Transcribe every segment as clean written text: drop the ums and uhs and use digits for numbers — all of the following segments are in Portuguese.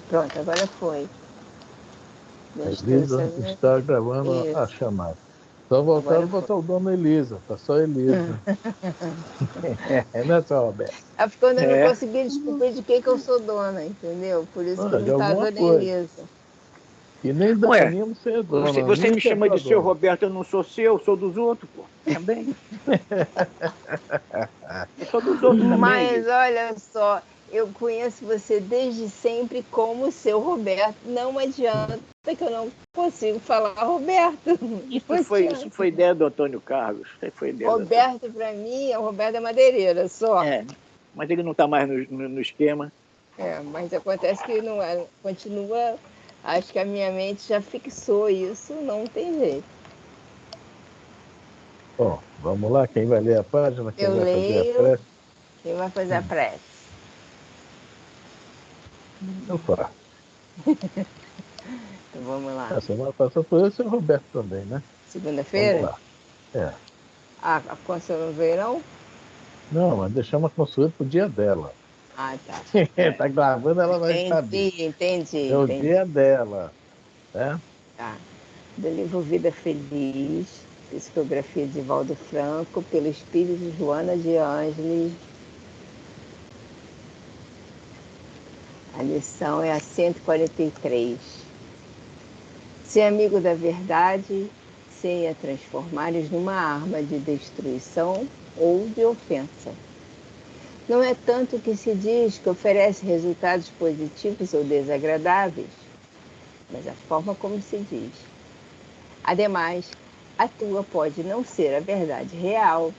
Pronto, agora foi. A Elisa está gravando a Isso, chamada. Só voltaram agora e foi. botar o Dona Elisa. Tá só Elisa. Não é só Roberto. É porque eu ainda não É. consegui descobrir de quem que eu sou dona, entendeu? Por isso que Ah, de não tá alguma dona coisa. Elisa. E nem Ué, Daninha você é dona. você Nem me você é chama sua de seu dona. Roberto, eu não sou seu, eu sou dos outros, pô. Também. Eu sou dos outros também, Mas Elisa. olha só, eu conheço você desde sempre como seu Roberto. Não adianta que eu não consigo falar Roberto. Não Isso adianta. foi ideia do Antônio Carlos. Isso foi ideia do Antônio. Roberto, para mim, é o Roberto da Madeireira, só. É, mas ele não está mais no esquema. É, mas acontece que não é, continua. Acho que a minha mente já fixou isso, não tem jeito. Bom, vamos lá. Quem vai ler a página? Quem Eu vai fazer a leio, prece? quem vai fazer a prece? Eu faço. Então vamos lá. A semana passada foi eu e o seu Roberto também, né? Vamos Segunda-feira? lá. É. A Consuelo não veio, não? Não, mas deixamos a Consuelo pro dia dela. Ah, tá. Tá gravando, ela vai saber. É o Entendi. dia dela, né? Tá. Do livro Vida Feliz, psicografia de Valdo Franco, pelo espírito de Joana de Ângeles. A lição é a 143. Ser amigo da verdade sem a transformares numa arma de destruição ou de ofensa. Não é tanto que se diz que oferece resultados positivos ou desagradáveis, mas a forma como se diz. Ademais, a tua pode não ser a verdade real,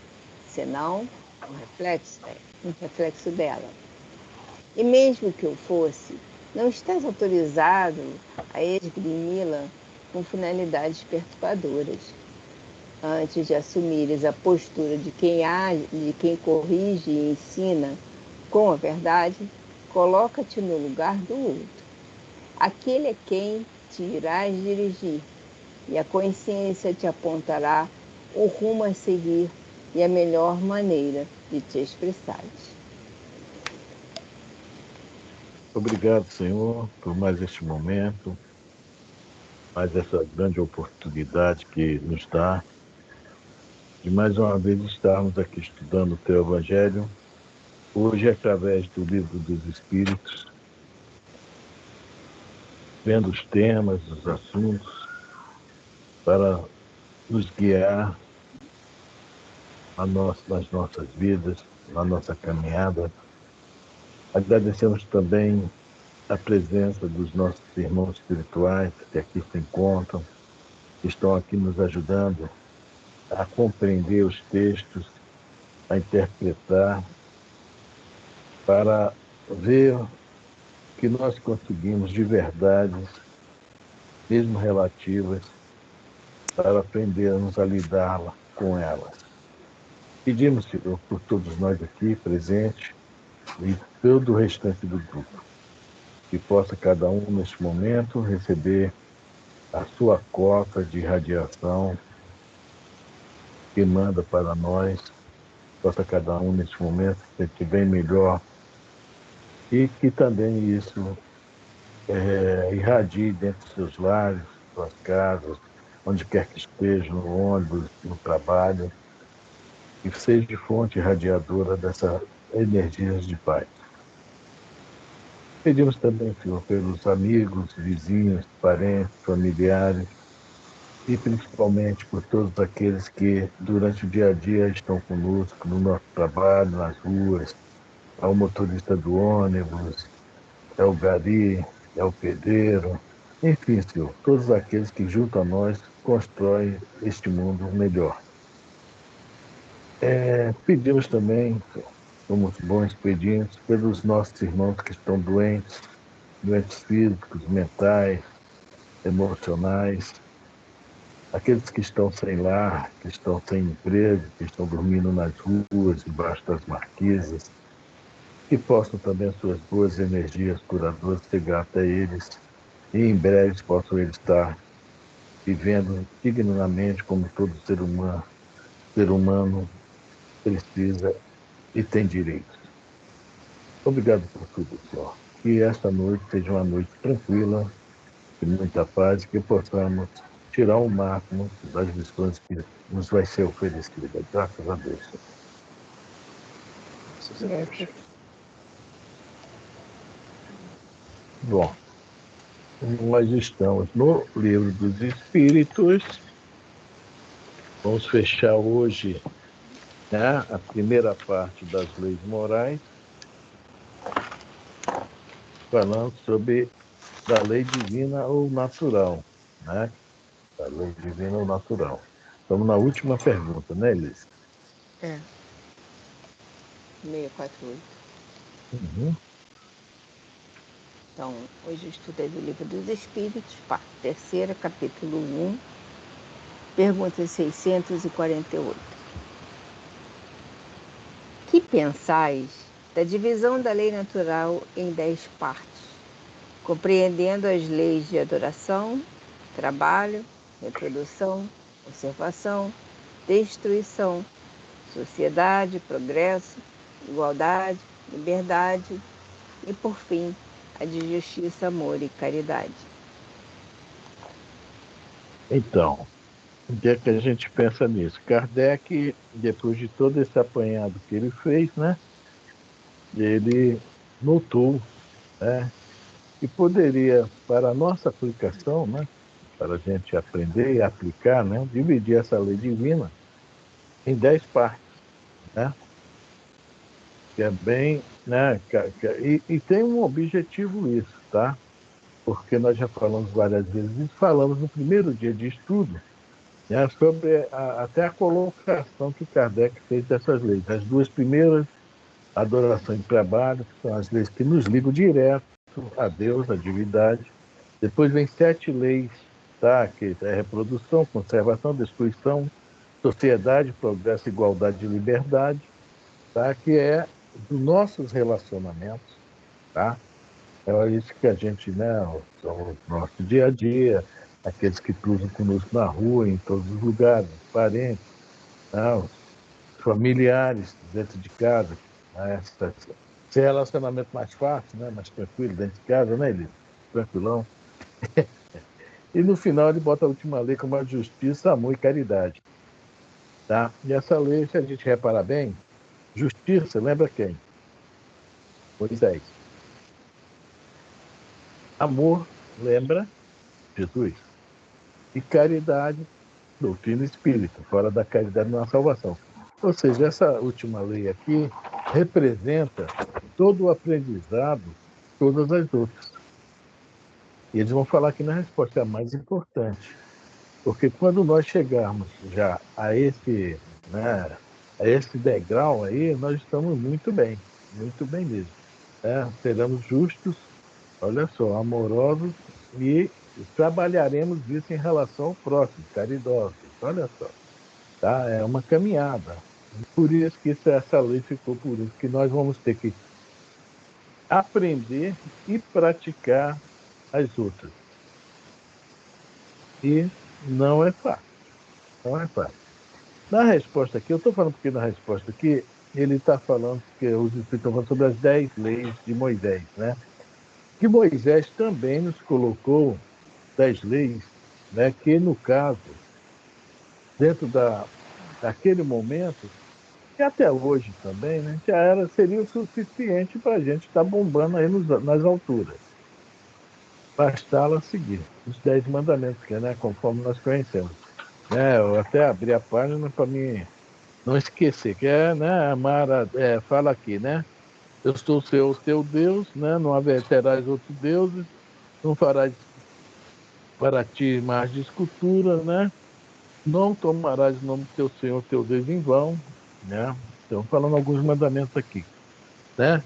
senão um reflexo dela. E mesmo que eu fosse, não estás autorizado a esgrimi-la com finalidades perturbadoras. Antes de assumires a postura de quem corrige e ensina com a verdade, coloca-te no lugar do outro. Aquele é quem te irás dirigir, e a consciência te apontará o rumo a seguir e a melhor maneira de te expressares. Obrigado, Senhor, por mais este momento, mais essa grande oportunidade que nos dá de mais uma vez estarmos aqui estudando o Teu Evangelho, hoje através do Livro dos Espíritos, vendo os temas, os assuntos, para nos guiar nas nossas vidas, na nossa caminhada. Agradecemos também a presença dos nossos irmãos espirituais que aqui se encontram, que estão aqui nos ajudando a compreender os textos, a interpretar, para ver que nós conseguimos de verdades, mesmo relativas, para aprendermos a lidar com elas. Pedimos, Senhor, por todos nós aqui presentes e todo o restante do grupo, que possa cada um, neste momento, receber a sua cota de radiação que manda para nós, possa cada um, neste momento, se sentir bem melhor e que também isso irradie dentro dos seus lares, suas casas, onde quer que estejam, no ônibus, no trabalho, e seja fonte irradiadora dessa energia de paz. Pedimos também, Senhor, pelos amigos, vizinhos, parentes, familiares, e principalmente por todos aqueles que, durante o dia a dia, estão conosco no nosso trabalho, nas ruas, é o motorista do ônibus, é o gari, é o pedreiro, enfim, Senhor, todos aqueles que, junto a nós, constroem este mundo melhor. Pedimos também, somos bons pedintes, pelos nossos irmãos que estão doentes, doentes físicos, mentais, emocionais, aqueles que estão sem lar, que estão sem emprego, que estão dormindo nas ruas, debaixo das marquises, que possam também as suas boas energias curadoras chegar até eles e em breve possam eles estar vivendo dignamente como todo ser humano precisa e tem direito. Obrigado por tudo, Senhor. que esta noite seja uma noite tranquila, de muita paz, que possamos tirar o máximo das lições que nos vai ser oferecida. Graças a Deus. Bom, nós estamos no Livro dos Espíritos. Vamos fechar hoje, né, a primeira parte das leis morais, falando sobre da lei divina ou natural, né? Da lei divina ou natural. Estamos na última pergunta, né, Elis? 648. Uhum. Então, hoje eu estudei do Livro dos Espíritos, parte terceira, capítulo 1, pergunta 648. Que pensais da divisão da lei natural em 10 partes, compreendendo as leis de adoração, trabalho, reprodução, observação, destruição, sociedade, progresso, igualdade, liberdade e, por fim, a de justiça, amor e caridade? Então, o que é que a gente pensa nisso? Kardec, depois de todo esse apanhado que ele fez, né, ele notou, né, que poderia, para a nossa aplicação, né, para a gente aprender e aplicar, né, dividir essa lei divina em 10 partes, né, que é bem, né, e tem um objetivo isso, tá? Porque nós já falamos várias vezes isso, falamos no primeiro dia de estudo, né, sobre até a colocação que Kardec fez dessas leis. As duas primeiras, adoração e trabalho, que são as leis que nos ligam direto a Deus, a divindade. Depois vem 7 leis, tá? Que é reprodução, conservação, destruição, sociedade, progresso, igualdade e liberdade, tá? Que é dos nossos relacionamentos, tá? É isso que a gente, né, o nosso dia a dia, aqueles que cruzam conosco na rua, em todos os lugares, parentes, tá? Os familiares dentro de casa, né? Esse relacionamento mais fácil, né? Mais tranquilo dentro de casa, né, Elise? Tranquilão. E no final ele bota a última lei como a justiça, amor e caridade. Tá? E essa lei, se a gente reparar bem, justiça, lembra quem? Moisés. Amor, lembra Jesus. E caridade, doutrina espírita. Fora da caridade não há salvação. Ou seja, essa última lei aqui representa todo o aprendizado, todas as outras. E eles vão falar que na resposta é a mais importante. Porque quando nós chegarmos já a esse, né, a esse degrau aí, nós estamos muito bem mesmo. Seremos justos, olha só, amorosos e trabalharemos isso em relação ao próximo, caridosos, olha só. Tá? É uma caminhada. Por isso que essa lei ficou, por isso que nós vamos ter que aprender e praticar as outras. E não é fácil, não é fácil. Na resposta aqui, eu estou falando porque na resposta aqui, ele está falando, que os Espíritos estão falando sobre as 10 leis de Moisés, né? Que Moisés também nos colocou 10 leis, né? Que no caso, dentro daquele momento, e até hoje também, né? Seria o suficiente para a gente estar bombando aí nas alturas. Bastava seguir os 10 mandamentos, que, né? Conforme nós conhecemos. Eu até abri a página para mim não esquecer, que é, né, amar, fala aqui, né? Eu sou o teu Deus, né? Não terás outros deuses, não farás para ti mais de escultura, né? Não tomarás o nome do teu Senhor, teu Deus em vão, né? Então, falando alguns mandamentos aqui, né?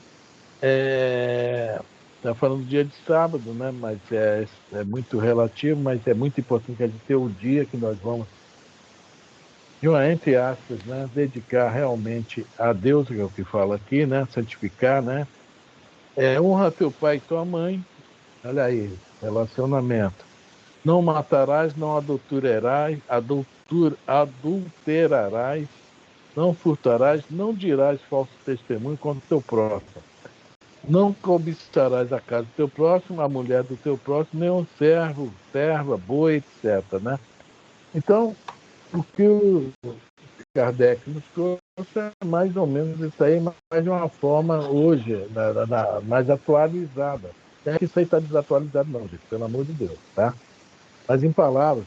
Tá falando do dia de sábado, né? Mas é muito relativo, mas é muito importante a gente ter o dia que nós vamos de uma, entre aspas, né, dedicar realmente a Deus, que é o que fala aqui, né, santificar, né, honra teu pai e tua mãe, olha aí, relacionamento, não matarás, não adulterarás, não furtarás, não dirás falso testemunho contra o teu próximo. não cobiçarás a casa do teu próximo, a mulher do teu próximo, nem um servo, serva, boi, etc. Né? Então, o que o Kardec nos trouxe é mais ou menos isso aí, mas de uma forma hoje, mais atualizada. Não é que isso aí está desatualizado, não, gente, pelo amor de Deus. Tá? Mas em palavras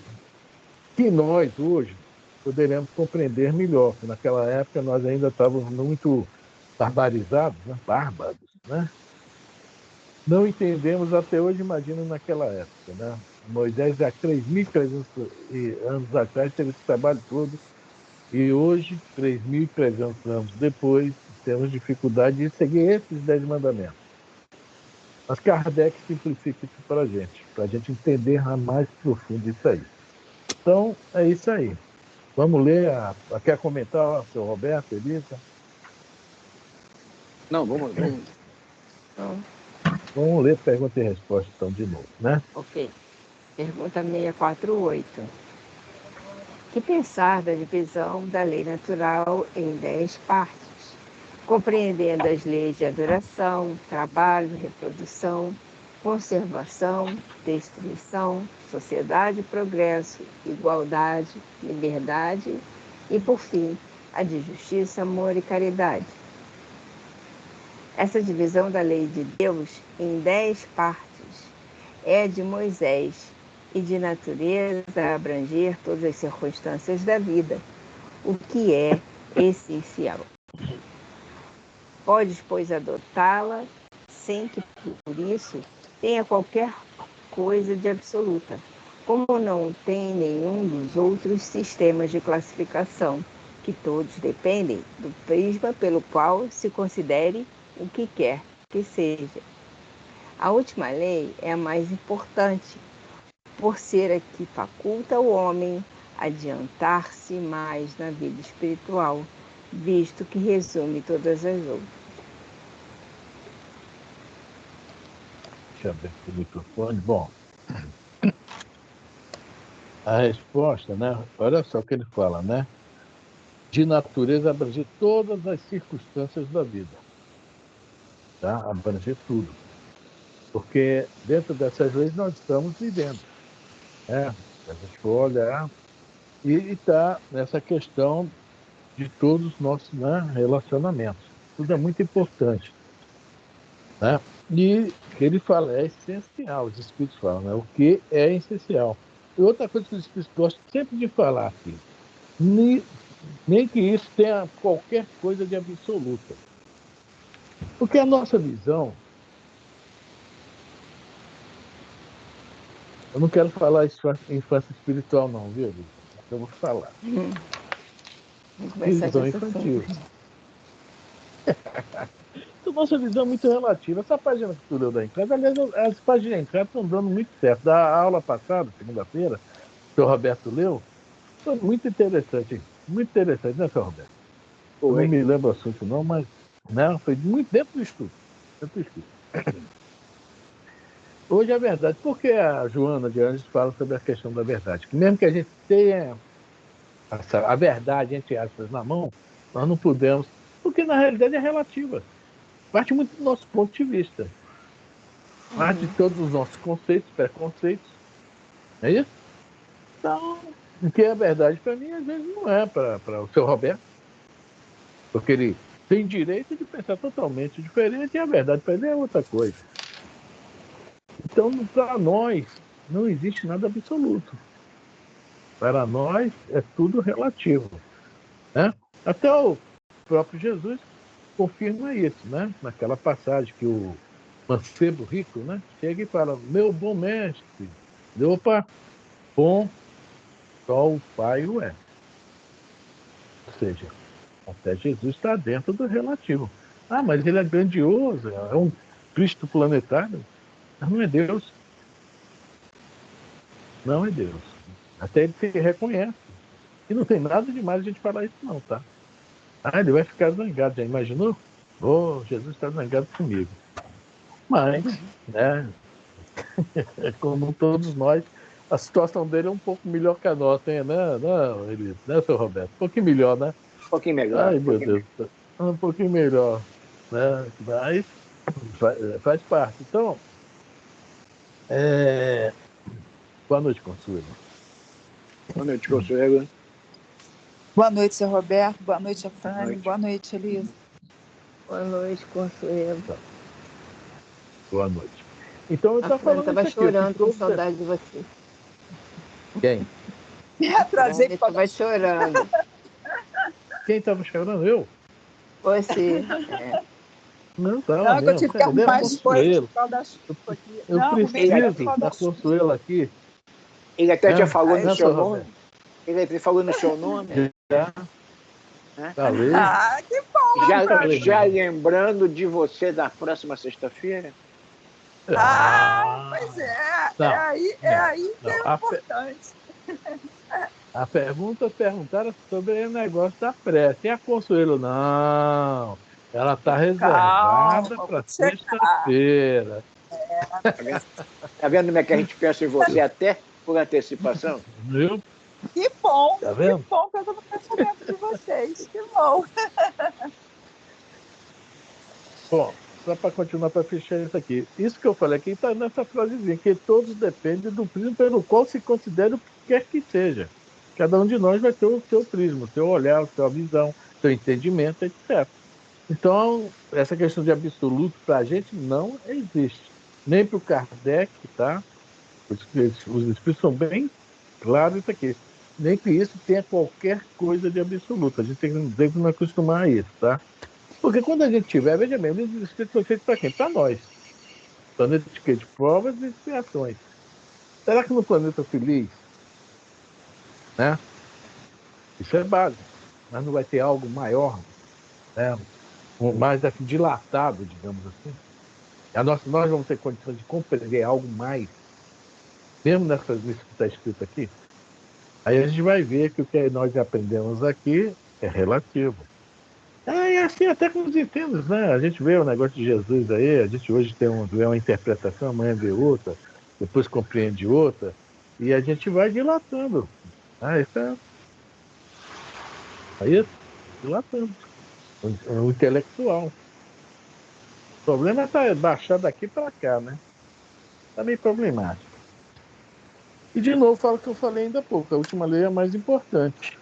que nós, hoje, poderemos compreender melhor, porque naquela época nós ainda estávamos muito barbarizados, né? Bárbaros, né? Não entendemos até hoje, imagina naquela época, né? Moisés, há 3.300 anos atrás, teve esse trabalho todo, e hoje, 3.300 anos depois, temos dificuldade de seguir esses 10 mandamentos. Mas Kardec simplifica isso para a gente entender a mais profundo isso aí. Então, é isso aí. Vamos ler, quer comentar, seu Roberto, Elisa? Não, vamos. Então, Vamos ler pergunta e resposta, então, de novo, né? ok. Pergunta 648. Que pensar da divisão da lei natural em 10 partes, compreendendo as leis de adoração, trabalho, reprodução, conservação, destruição, sociedade e progresso, igualdade, liberdade e, por fim, a de justiça, amor e caridade. Essa divisão da lei de Deus em 10 partes é de Moisés e de natureza a abranger todas as circunstâncias da vida, o que é essencial. Podes, pois, adotá-la sem que, por isso, tenha qualquer coisa de absoluta, como não tem nenhum dos outros sistemas de classificação, que todos dependem do prisma pelo qual se considere o que quer que seja. A última lei é a mais importante, por ser a que faculta o homem adiantar-se mais na vida espiritual, visto que resume todas as outras. Deixa eu abrir o microfone. Bom, a resposta, né? Olha só o que ele fala, né? De natureza abranger todas as circunstâncias da vida. Tá? Abranger tudo. Porque dentro dessas leis nós estamos vivendo. Né? A gente for olhar e está nessa questão de todos os nossos, né, relacionamentos. Tudo é muito importante. Né? E que ele fala, é essencial, os espíritos falam, né? O que é essencial. E outra coisa que os espíritos gostam sempre de falar aqui, nem que isso tenha qualquer coisa de absoluta. Porque a nossa visão, eu não quero falar infância espiritual não, viu, Elisa? Eu vou falar. Vamos começar Visão desse infantil. assunto. Então, nossa visão é muito relativa. Essa página que tu leu da Encrado, aliás, as páginas da Encrado estão dando muito certo. Da aula passada, segunda-feira, que o Roberto leu, foi muito interessante. Muito interessante, né, seu Roberto? Eu não me lembro o assunto não, mas né, foi muito dentro do estudo. Dentro do estudo. Hoje é verdade. Por que a Joana de Anjos fala sobre a questão da verdade? Que mesmo que a gente tenha a verdade, entre aspas, na mão, nós não podemos, porque na realidade é relativa. Parte muito do nosso ponto de vista. Parte de todos os nossos conceitos, preconceitos. Não é isso? Então, o que é verdade para mim, às vezes não é para o seu Roberto, porque ele tem direito de pensar totalmente diferente e a verdade para ele é outra coisa. Então, para nós, não existe nada absoluto. Para nós, é tudo relativo. Né? Até o próprio Jesus confirma isso, né? Naquela passagem que o mancebo rico, né, chega e fala, meu bom mestre. Opa, bom, só o Pai o é. Ou seja, até Jesus está dentro do relativo. Ah, mas ele é grandioso, é um Cristo planetário. Mas não é Deus. Não é Deus. Até ele se reconhece. E não tem nada demais a gente falar isso não, tá? Ah, ele vai ficar zangado, já imaginou? Oh, Jesus está zangado comigo. Mas, né, como todos nós, a situação dele é um pouco melhor que a nossa, hein? Não, ele, né, seu Roberto? Um pouquinho melhor, né? Um pouquinho melhor. Ai, meu Deus. Um pouquinho melhor. Né? Mas Faz parte. Então, boa noite, Consuelo. Boa noite, Consuelo. Boa noite, seu Roberto. Boa noite, Afrânio. Boa noite, Elisa. Boa noite, Consuelo. Boa noite. Então, eu estava falando estava chorando com saudade de você. Quem? Me atrasei por causa... Estava chorando. Quem estava chorando? Eu? Você. Não, tá. Não, que eu tive que arrumar mais coisas por causa da chuva aqui. Eu preciso da Consuelo aqui. Ele até já falou no seu nome. Roberto. Ele falou no seu nome. Já. Falei. Que bom. Já lembrando de você da próxima sexta-feira? Pois é. Não, é aí que é importante. A perguntaram sobre o negócio da prece. E a Consuelo, não. Ela está reservada para sexta-feira. Tá vendo como é que a gente pensa em você até por antecipação? Viu? Que bom. Tá vendo? Que bom que eu estou no pensamento de vocês. Que bom. Bom, só para continuar, para fechar isso aqui. Isso que eu falei aqui está nessa frasezinha, que todos dependem do prisma pelo qual se considera o que quer que seja. Cada um de nós vai ter o seu prisma, o seu olhar, a sua visão, o seu entendimento, etc. Então, essa questão de absoluto para a gente não existe. Nem para o Kardec, tá? Os espíritos são bem claros isso aqui. Nem que isso tenha qualquer coisa de absoluto. A gente tem que não acostumar a isso, tá? Porque quando a gente tiver, veja bem, os espíritos são feitos para quem? Para nós. Planeta de provas e expiações. Será que no planeta feliz, né? Isso é básico. Mas não vai ter algo maior, né? Mais assim, dilatado, digamos assim. Nós vamos ter condições de compreender algo mais, mesmo nisso que está escrito aqui. Aí a gente vai ver que o que nós aprendemos aqui é relativo. É assim até com os entendos, né? A gente vê o negócio de Jesus aí, a gente hoje vê uma interpretação, amanhã vê outra, depois compreende outra, e a gente vai dilatando. Isso é dilatando. O intelectual. O problema está baixar daqui para cá, né? Está meio problemático. E de novo, falo o que eu falei ainda há pouco, a última lei é a mais importante.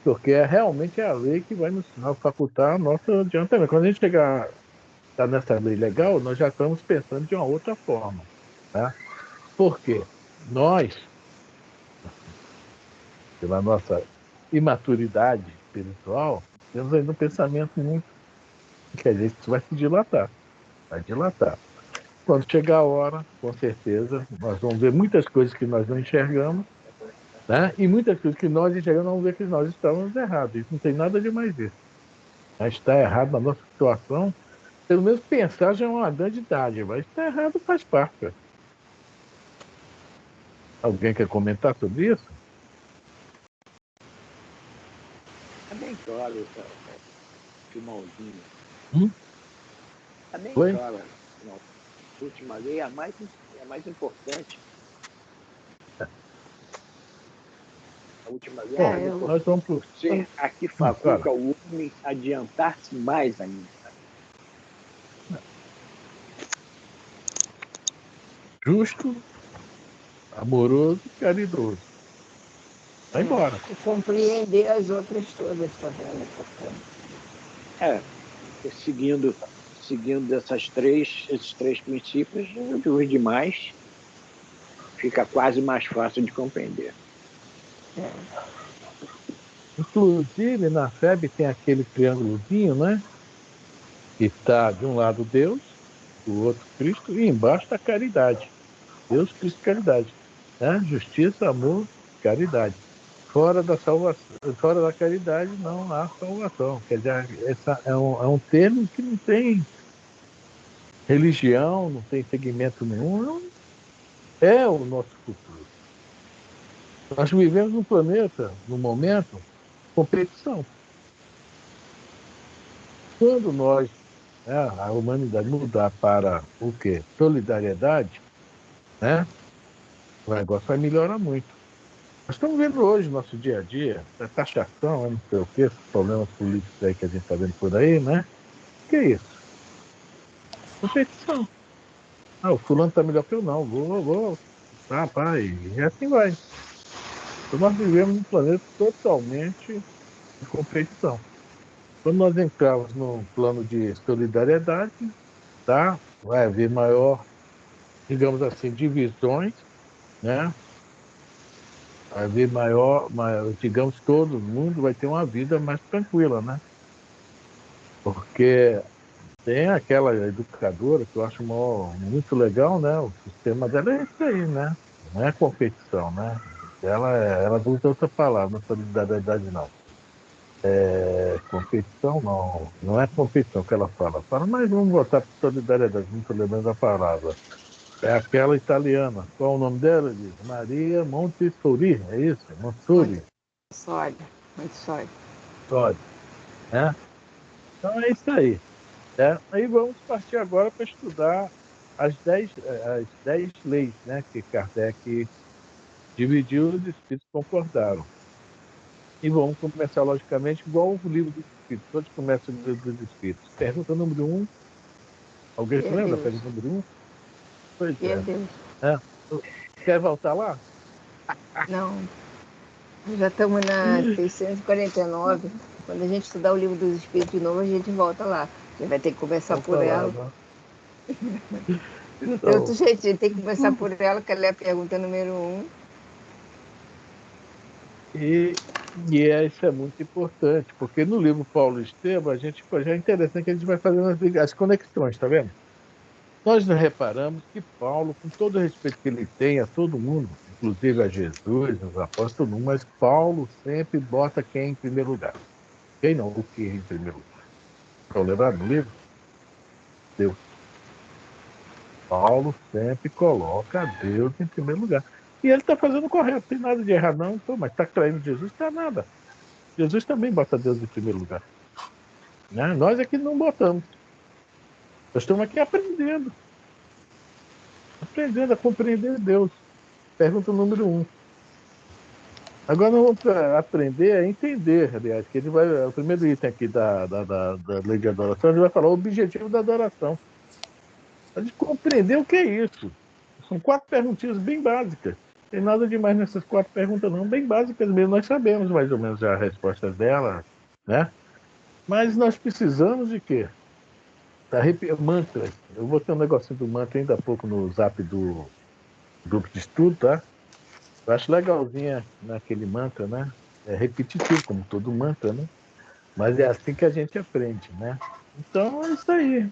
Porque realmente é a lei que vai nos facultar a nossa adiantamento. Quando a gente chegar tá nessa lei legal, nós já estamos pensando de uma outra forma. Tá? Por quê? Nós, pela nossa imaturidade espiritual, temos ainda um pensamento muito que a gente vai se dilatar. Vai dilatar. Quando chegar a hora, com certeza, nós vamos ver muitas coisas que nós não enxergamos, né? E muitas coisas que nós enxergamos, vamos ver que nós estamos errados. Isso não tem nada de mais isso. A gente está errado na nossa situação. Pelo menos pensar já é uma grande idade, mas está errado faz parte. Alguém quer comentar sobre isso? Está bem claro, cara. Finalzinho. Está bem Oi? claro. A última lei é a mais importante. A última lei é nós vamos pro... Você aqui faculta o homem adiantar-se mais ainda. Justo, amoroso e caridoso. Vai embora. E compreender as outras todas, tá vendo? Seguindo esses três princípios, os demais fica quase mais fácil de compreender. Inclusive, na FEB tem aquele triângulozinho, né? Que está de um lado Deus, do outro Cristo, e embaixo está caridade. Deus, Cristo, caridade. Né? Justiça, amor, caridade. Fora da salvação, fora da caridade, não há salvação. Quer dizer, essa é um termo que não tem religião, não tem segmento nenhum, é o nosso futuro. Nós vivemos num planeta, num momento, competição. Quando nós, a humanidade mudar para o quê? Solidariedade, né? O negócio vai melhorar muito. Nós estamos vendo hoje, no nosso dia a dia, a taxação, não sei o quê, esses problemas políticos aí que a gente está vendo por aí, né? O que é isso? Competição. Ah, o fulano está melhor que eu, não. Vou. Tá, pai. E assim vai. Então, nós vivemos num planeta totalmente de competição. Quando nós entramos num plano de solidariedade, tá? Vai haver maior, digamos assim, divisões, né? Vai haver maior, digamos, todo mundo vai ter uma vida mais tranquila, né? Porque tem aquela educadora que eu acho muito legal, né? O sistema dela é isso aí, né? Não é competição, né? Ela usa outra palavra, não é solidariedade, não. É competição, não. Não é competição que ela fala. Fala, mas vamos voltar para solidariedade, não estou lembrando a palavra. É aquela italiana. Qual é o nome dela? Diz? Maria Montessori, é isso? Montessori. Montessori. Montessori. Montessori, né? Então é isso aí. Né? Aí vamos partir agora para estudar as dez leis, né, que Kardec dividiu e os espíritos concordaram. E vamos começar, logicamente, igual o livro dos espíritos. Todos começam o livro dos espíritos. Pergunta número 1. Alguém se Meu lembra da Deus. pergunta número 1? Pois Meu Deus. é. Quer voltar lá? Não. Já estamos na 649. Quando a gente estudar o livro dos Espíritos de novo, a gente volta lá. A gente vai ter que começar Vamos por falar, ela. né? Não tem outro Então, jeito, a gente tem que começar por ela, que ela é a pergunta número 1. e, isso é muito importante, porque no livro Paulo e Estevam, a gente, já é interessante que a gente vai fazendo as conexões, tá vendo? Nós reparamos que Paulo, com todo o respeito que ele tem a todo mundo, inclusive a Jesus, os apóstolos, todo mundo, mas Paulo sempre bota quem em primeiro lugar. Quem não? O que em primeiro lugar? Estão lembrados no livro? Deus. Paulo sempre coloca Deus em primeiro lugar. E ele está fazendo o correto, não tem nada de errado, não. Pô, mas está traindo Jesus? Está nada. Jesus também bota Deus em primeiro lugar. Né? Nós aqui não botamos. Nós estamos aqui aprendendo a compreender Deus. Pergunta número 1. Agora nós vamos aprender a entender, aliás, que ele vai, o primeiro item aqui da lei de adoração, ele vai falar o objetivo da adoração. A gente compreender o que é isso. São 4 perguntinhas bem básicas. Tem nada demais nessas 4 perguntas, não, bem básicas mesmo. Nós sabemos mais ou menos já a resposta dela, né? Mas nós precisamos de quê? Mantras. Eu vou ter um negocinho do mantra ainda há pouco no zap do grupo de estudo, tá? Eu acho legalzinha naquele mantra, né? É repetitivo, como todo mantra, né? Mas é assim que a gente aprende, né? Então é isso aí.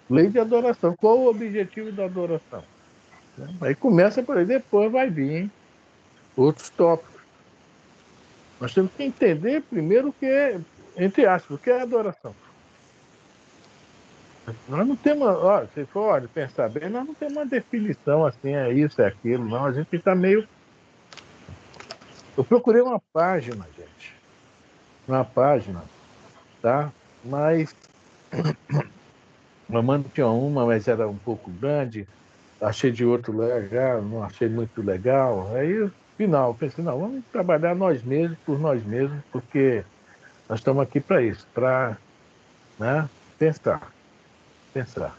Lei de adoração. Qual o objetivo da adoração? Aí começa por aí, depois vai vir outros tópicos. Nós temos que entender primeiro o que é, entre aspas, o que é adoração. Nós não temos, ó, se for olha, pensar bem, nós não temos uma definição assim, é isso, é aquilo, não. A gente está meio. Eu procurei uma página, gente. Uma página, tá? Mas mamãe tinha uma, mas era um pouco grande. Achei de outro legal, não achei muito legal. Aí, no final, pensei, não, vamos trabalhar nós mesmos, por nós mesmos, porque nós estamos aqui para isso, para, né, pensar, pensar.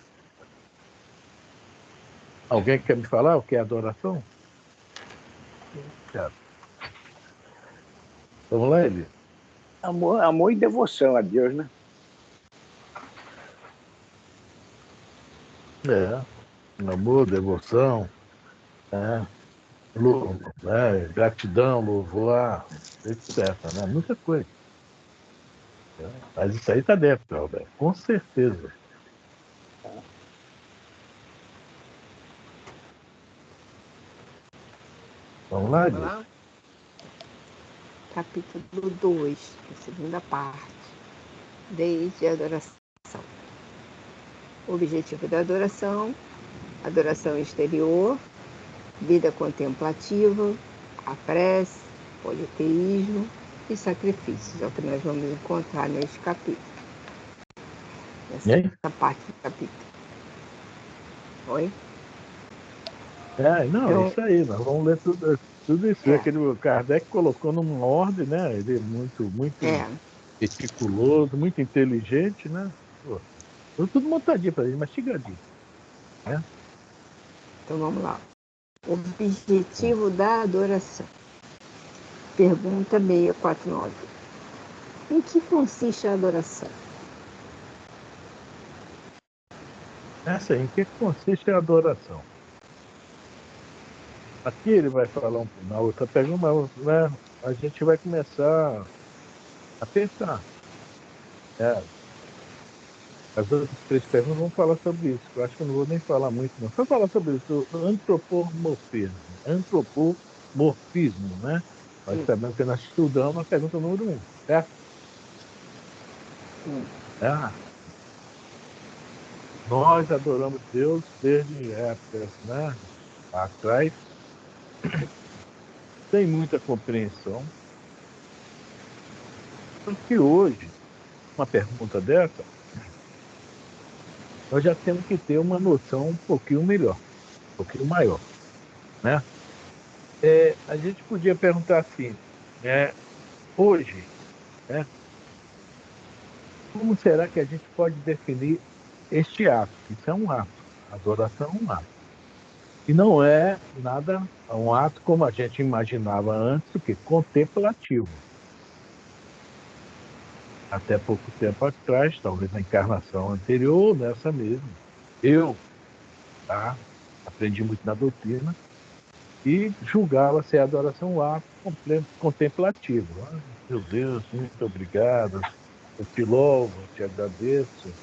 Alguém quer me falar o que é adoração? Quero. Vamos lá, Eli. Amor e devoção a Deus, né? Amor, devoção, né, gratidão, louvor, etc. Né? Muita coisa. Mas isso aí está dentro, Roberto, com certeza. Vamos lá, Vamos Eli. lá? Capítulo 2, a segunda parte. Desde a adoração. O objetivo da adoração: adoração exterior, vida contemplativa, a prece, politeísmo e sacrifícios. É o que nós vamos encontrar neste capítulo. Nessa parte do capítulo. Oi? Não, é Então, isso aí, nós vamos ler tudo isso. é, Aquele Kardec colocou numa ordem, né? Ele é muito, muito é, meticuloso, muito inteligente, né? Pô, Tudo montadinho para ele, mastigadinho. Né? Então vamos lá. Objetivo da adoração. Pergunta 649. Em que consiste a adoração? Essa aí, em que consiste a adoração? Aqui ele vai falar na outra pergunta, né? A gente vai começar a pensar. As outras três perguntas vão falar sobre isso. Eu acho que eu não vou nem falar muito, não. Só falar sobre isso, o antropomorfismo. Antropomorfismo, né? Nós sabemos que nós estudamos a pergunta número 1, certo? Nós adoramos Deus desde épocas, né? Atrás, sem muita compreensão. Porque hoje, uma pergunta dessa, nós já temos que ter uma noção um pouquinho melhor, um pouquinho maior, né? A gente podia perguntar assim, hoje, né, como será que a gente pode definir este ato? Isso é um ato, a adoração é um ato. E não é nada, um ato como a gente imaginava antes, o que? Contemplativo. Até pouco tempo atrás, talvez na encarnação anterior, nessa mesmo, eu aprendi muito na doutrina e julgava ser a adoração um ato contemplativo. Meu Deus, muito obrigado, eu te louvo, eu te agradeço.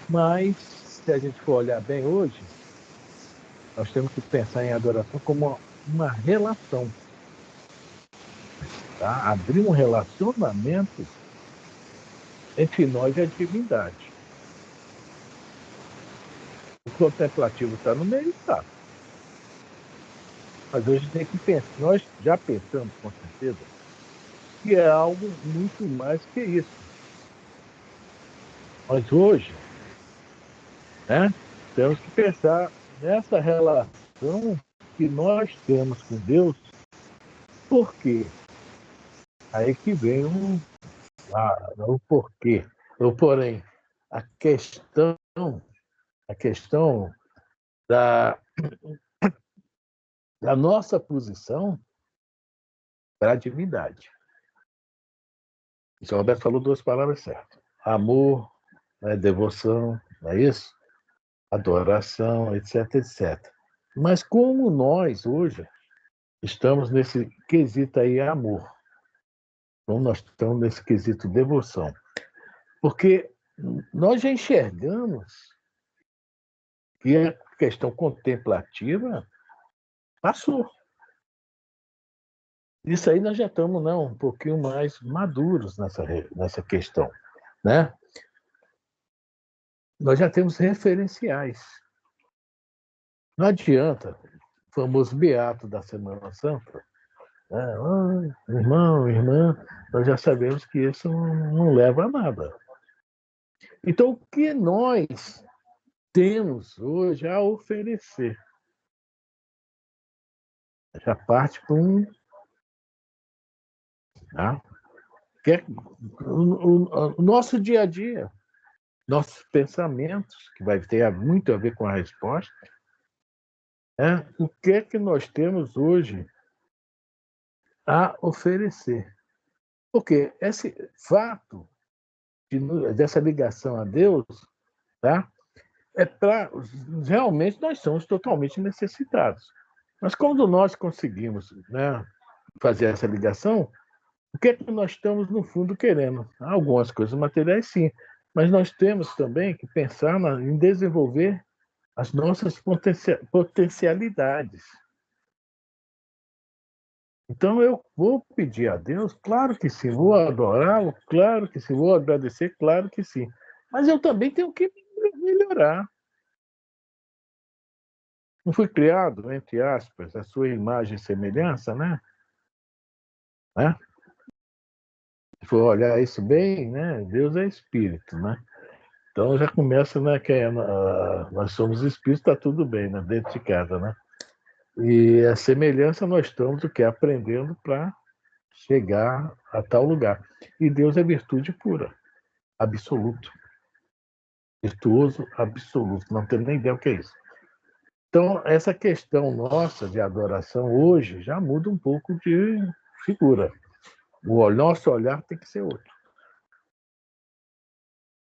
Mas, se a gente for olhar bem hoje, nós temos que pensar em adoração como uma relação. Tá? Abrir um relacionamento entre nós e a divindade. O contemplativo está no meio, tá. Mas hoje tem que pensar, nós já pensamos com certeza, que é algo muito mais que isso. Mas hoje, né, temos que pensar nessa relação que nós temos com Deus, por quê? Aí que vem o porquê, ou porém, a questão da, da nossa posição para a divindade. O senhor Roberto falou duas palavras certas. Amor, né, devoção, não é isso? Adoração, etc, etc. Mas como nós, hoje, estamos nesse quesito aí, amor, como nós estamos nesse quesito devoção, porque nós já enxergamos que a questão contemplativa passou. Isso aí nós já estamos um pouquinho mais maduros nessa questão, né? Nós já temos referenciais. Não adianta, o famoso beato da Semana Santa, irmão, irmã, nós já sabemos que isso não leva a nada. Então, o que nós temos hoje a oferecer? Já parte para um... Tá? O nosso dia a dia, nossos pensamentos, que vai ter muito a ver com a resposta, o que é que nós temos hoje a oferecer? Porque esse fato dessa ligação a Deus, tá? Realmente nós somos totalmente necessitados. Mas quando nós conseguimos, né, fazer essa ligação, o que é que nós estamos, no fundo, querendo? Algumas coisas materiais, sim, mas nós temos também que pensar em desenvolver as nossas potencialidades. Então, eu vou pedir a Deus, claro que sim, vou adorá-lo, claro que sim, vou agradecer, claro que sim. Mas eu também tenho que melhorar. Não fui criado, entre aspas, a sua imagem e semelhança, né? Se for olhar isso bem, né? Deus é espírito, né? Então já começa, né? Nós somos espíritos, está tudo bem, né? Dentro de casa, né? E a semelhança nós estamos o que? Aprendendo para chegar a tal lugar. E Deus é virtude pura. absoluto. Virtuoso absoluto. Não tenho nem ideia o que é isso. Então, essa questão nossa de adoração hoje já muda um pouco de figura. O nosso olhar tem que ser outro.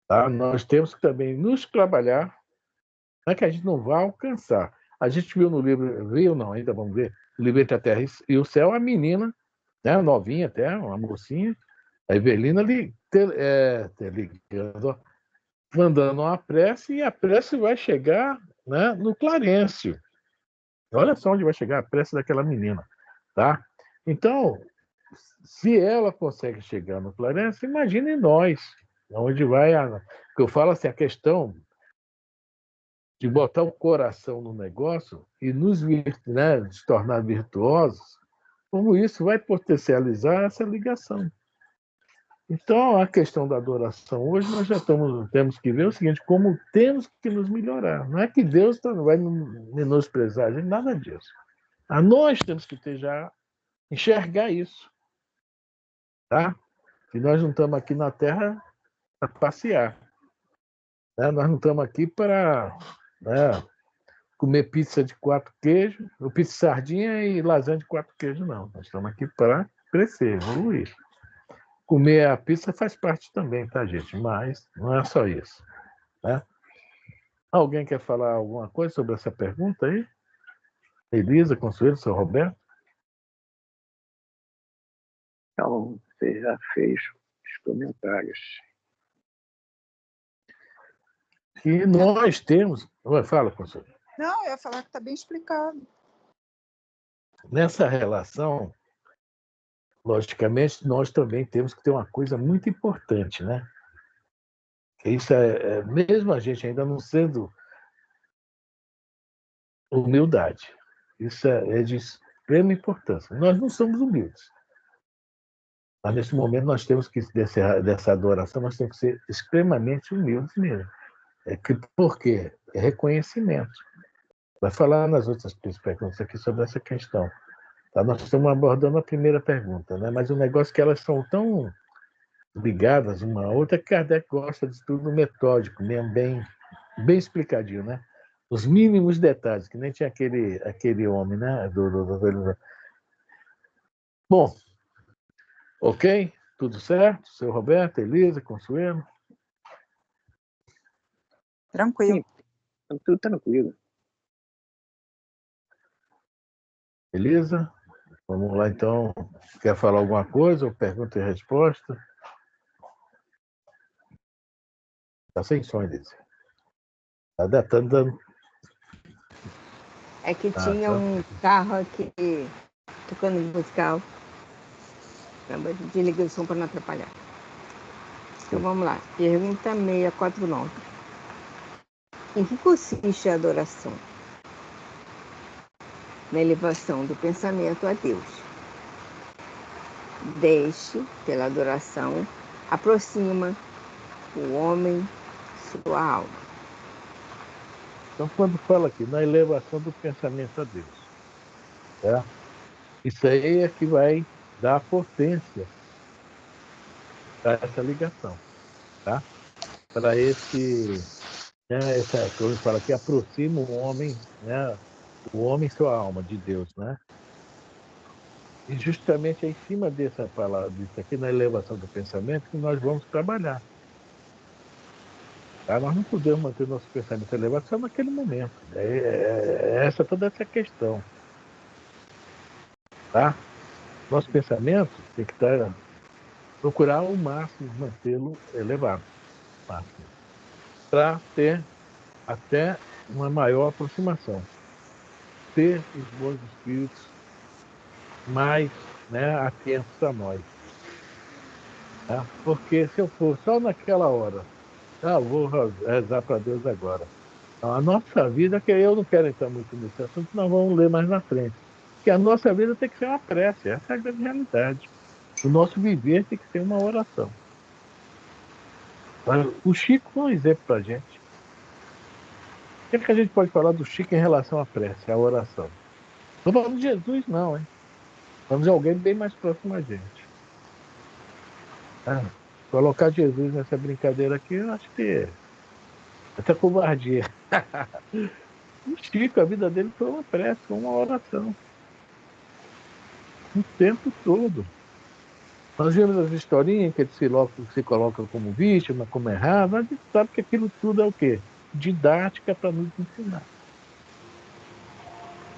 Tá? Nós temos que também nos trabalhar. Não é que a gente não vai alcançar. A gente viu no livro, viu não, ainda vamos ver, o livro Entre a Terra e o Céu, a menina, né, novinha até, uma mocinha, a Evelina ligando, mandando uma prece, e a prece vai chegar, né, no Clarencio. Olha só onde vai chegar a prece daquela menina. Tá? Então, se ela consegue chegar no Clarencio, imagine nós, onde vai que eu falo assim, a questão de botar o coração no negócio e né, de tornar virtuosos, como isso vai potencializar essa ligação. Então, a questão da adoração hoje, nós já temos que ver o seguinte, como temos que nos melhorar. Não é que Deus vai menosprezar a gente, nada disso. Nós temos que enxergar isso. Tá? Que nós não estamos aqui na Terra para passear. Né? Nós não estamos aqui para, né, comer pizza de 4 queijos, ou pizza de sardinha e lasanha de 4 queijos, não. Nós estamos aqui para crescer, evoluir. Comer a pizza faz parte também, tá, gente? Mas não é só isso. Né? Alguém quer falar alguma coisa sobre essa pergunta aí? Elisa, Consuelo, seu Roberto? Então, você já fez os comentários. E nós temos... Fala, Consuelo. Não, eu ia falar que está bem explicado. Nessa relação, logicamente, nós também temos que ter uma coisa muito importante, né? Isso mesmo a gente ainda não sendo humildade, isso é de extrema importância. Nós não somos humildes. Mas, nesse momento, nós temos que, dessa adoração, nós temos que ser extremamente humildes mesmo. Por quê? É reconhecimento. Vai falar nas outras perguntas aqui sobre essa questão. Tá? Nós estamos abordando a primeira pergunta, né? Mas o negócio é que elas são tão ligadas uma à outra que Kardec gosta de tudo metódico, mesmo bem explicadinho, né? Os mínimos detalhes, que nem tinha aquele homem, né? Bom, ok? Tudo certo? Seu Roberto, Elisa, Consuelo? Tranquilo. Sim, tudo tranquilo. Elisa? Vamos lá, então. Quer falar alguma coisa ou pergunta e resposta? Está sem som, Elisa. Está dando. É que tinha um carro aqui tocando musical. Desliga o som para não atrapalhar. Então vamos lá. Pergunta 649. Em que consiste a adoração? Na elevação do pensamento a Deus. Deste, pela adoração, aproxima o homem sua alma. Então, quando fala aqui na elevação do pensamento a Deus, tá? Isso aí é que vai dar potência para essa ligação, tá? Para como ele fala aqui, aproxima o homem, né? O homem sua alma de Deus, né? E justamente é em cima dessa palavra, disso aqui, na elevação do pensamento, que nós vamos trabalhar. Tá? Nós não podemos manter nosso pensamento elevado só naquele momento. Toda essa questão. Tá? Nosso pensamento tem que procurar ao máximo mantê-lo elevado. Para ter até uma maior aproximação. Ter os bons espíritos mais, né, atentos a nós. Tá? Porque se eu for só naquela hora, vou rezar para Deus agora. Então, a nossa vida, que eu não quero entrar muito nesse assunto, nós vamos ler mais na frente. Que a nossa vida tem que ser uma prece, essa é a grande realidade. O nosso viver tem que ser uma oração. O Chico foi um exemplo para a gente. O que a gente pode falar do Chico em relação à prece, à oração? Não estou falando de Jesus, não, hein? Falando de alguém bem mais próximo a gente. Colocar Jesus nessa brincadeira aqui, eu acho que é até covardia. O Chico, a vida dele foi uma prece, foi uma oração, o tempo todo. Nós vemos as historinhas que ele se coloca como vítima, como errado, mas a gente sabe que aquilo tudo é o quê? Didática para nos ensinar.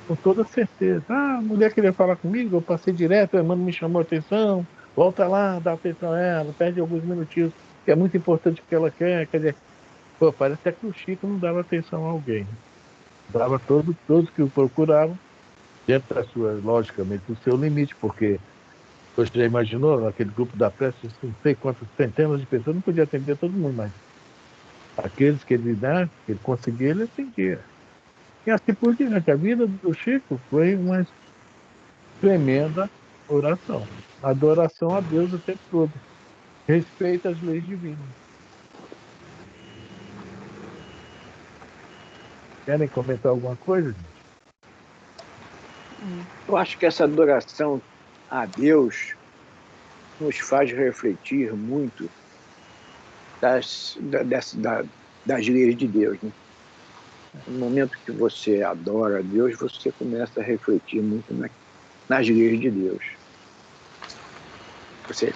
Com toda certeza. Ah, a mulher queria falar comigo, eu passei direto, a irmã não me chamou a atenção, volta lá, dá atenção a ela, perde alguns minutinhos, que é muito importante o que ela quer. Quer dizer, pô, parece até que o Chico não dava atenção a alguém. Dava todos que o procuravam, dentro da sua, logicamente, do seu limite, porque você já imaginou, aquele grupo da prece, não sei quantas centenas de pessoas, não podia atender todo mundo, mas aqueles que ele, né, que ele conseguia, ele atendia. E assim por diante. A vida do Chico foi uma tremenda oração. Adoração a Deus o tempo todo. Respeito às leis divinas. Querem comentar alguma coisa, gente? Eu acho que essa adoração a Deus nos faz refletir muito das leis de Deus. Né? No momento que você adora a Deus, você começa a refletir muito nas leis de Deus. Você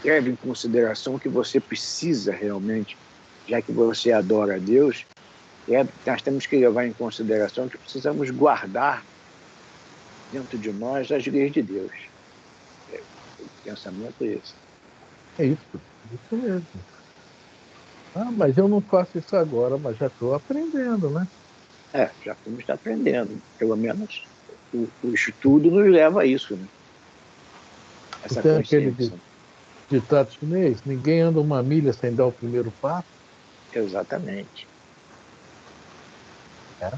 leva em consideração que você precisa realmente, já que você adora a Deus, nós temos que levar em consideração que precisamos guardar dentro de nós as leis de Deus. O pensamento é esse. É isso mesmo. Ah, mas eu não faço isso agora, mas já estou aprendendo, né? Já estamos aprendendo. Pelo menos o estudo nos leva a isso, né? Essa Tem aquele consciência. ditado chinês, ninguém anda uma milha sem dar o primeiro passo. Exatamente. Né?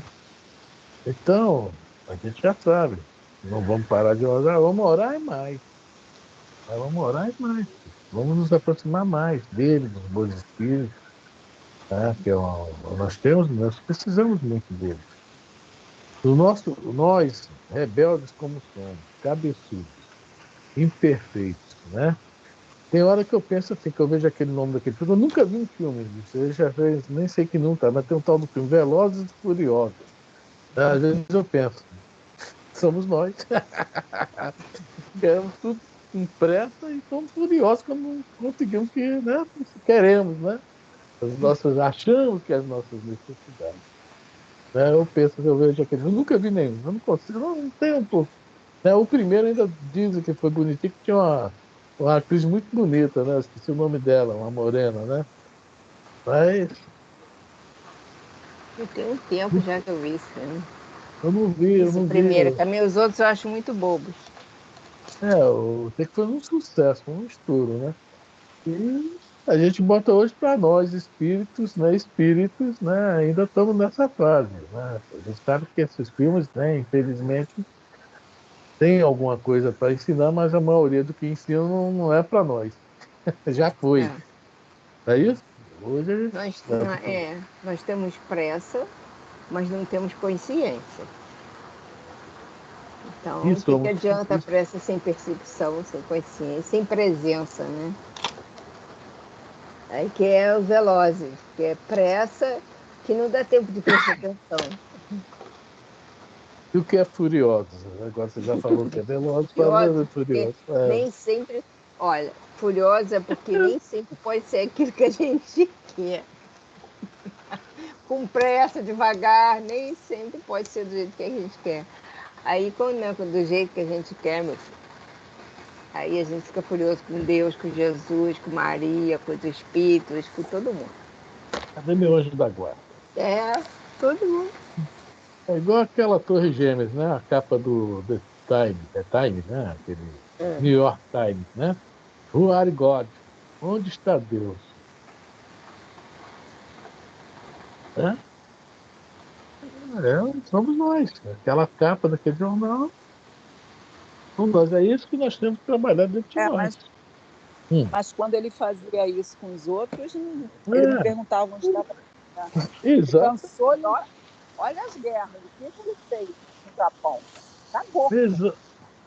Então, a gente já sabe. Não vamos parar de orar, vamos orar e mais. Vamos orar e mais. Vamos nos aproximar mais dele, dos bons espíritos. Né? Nós precisamos muito dele. Nós, rebeldes como somos, cabeçudos, imperfeitos, né? Tem hora que eu penso assim, que eu vejo aquele nome daquele filme, eu nunca vi um filme disso, eu já fez, nem sei que não tá, mas tem um tal do filme, Velozes e Furiosos. Às vezes eu penso, somos nós. Queremos tudo com pressa e somos furiosos quando não conseguimos o que, né, queremos, né? Achamos que as nossas necessidades. Né? Eu penso, eu vejo aquele, eu nunca vi nenhum, eu não consigo, não tempo. Né? O primeiro ainda dizem que foi bonitinho, que tinha uma atriz muito bonita, né? Eu esqueci o nome dela, uma morena, né? Mas Eu tenho um tempo já que eu vi esse filme. eu Esse não vi. primeiro, também os outros eu acho muito bobos. Sei que foi um sucesso, foi um estouro, né? E a gente bota hoje para nós, espíritos, né? Ainda estamos nessa fase, né? A gente sabe que esses filmes, né? Infelizmente, tem alguma coisa para ensinar, mas a maioria do que ensinam não é para nós. Já foi. É. É isso? Hoje, Nós temos pressa, mas não temos consciência. Então, o isso, que adianta a pressa sem percepção, sem consciência, sem presença, né? Aí que é os velozes, que é pressa que não dá tempo de prestar atenção. e o que é Furiosos? Agora você já falou que é Velozes, Furiosos, falando porque Furiosos. nem sempre. Olha, furiosa é porque nem sempre pode ser aquilo que a gente quer. Com pressa, devagar, nem sempre pode ser do jeito que a gente quer. Aí, quando não é do jeito que a gente quer, meu filho, aí a gente fica furioso com Deus, com Jesus, com Maria, com os Espíritos, com todo mundo. Cadê meu anjo da guarda? É, todo mundo. É igual aquela Torre Gêmeas, né? A capa do The Times, é Times, né? Aquele New York Times, né? Who are God? Onde está Deus? É, somos nós. Aquela capa daquele jornal, somos nós. É isso que nós temos que trabalhar dentro de É, nós. mas quando ele fazia isso com os outros, ele não É, perguntava onde estava. Né? Ele exato, cansou, olha as guerras, o que ele fez no Japão? Acabou. exa-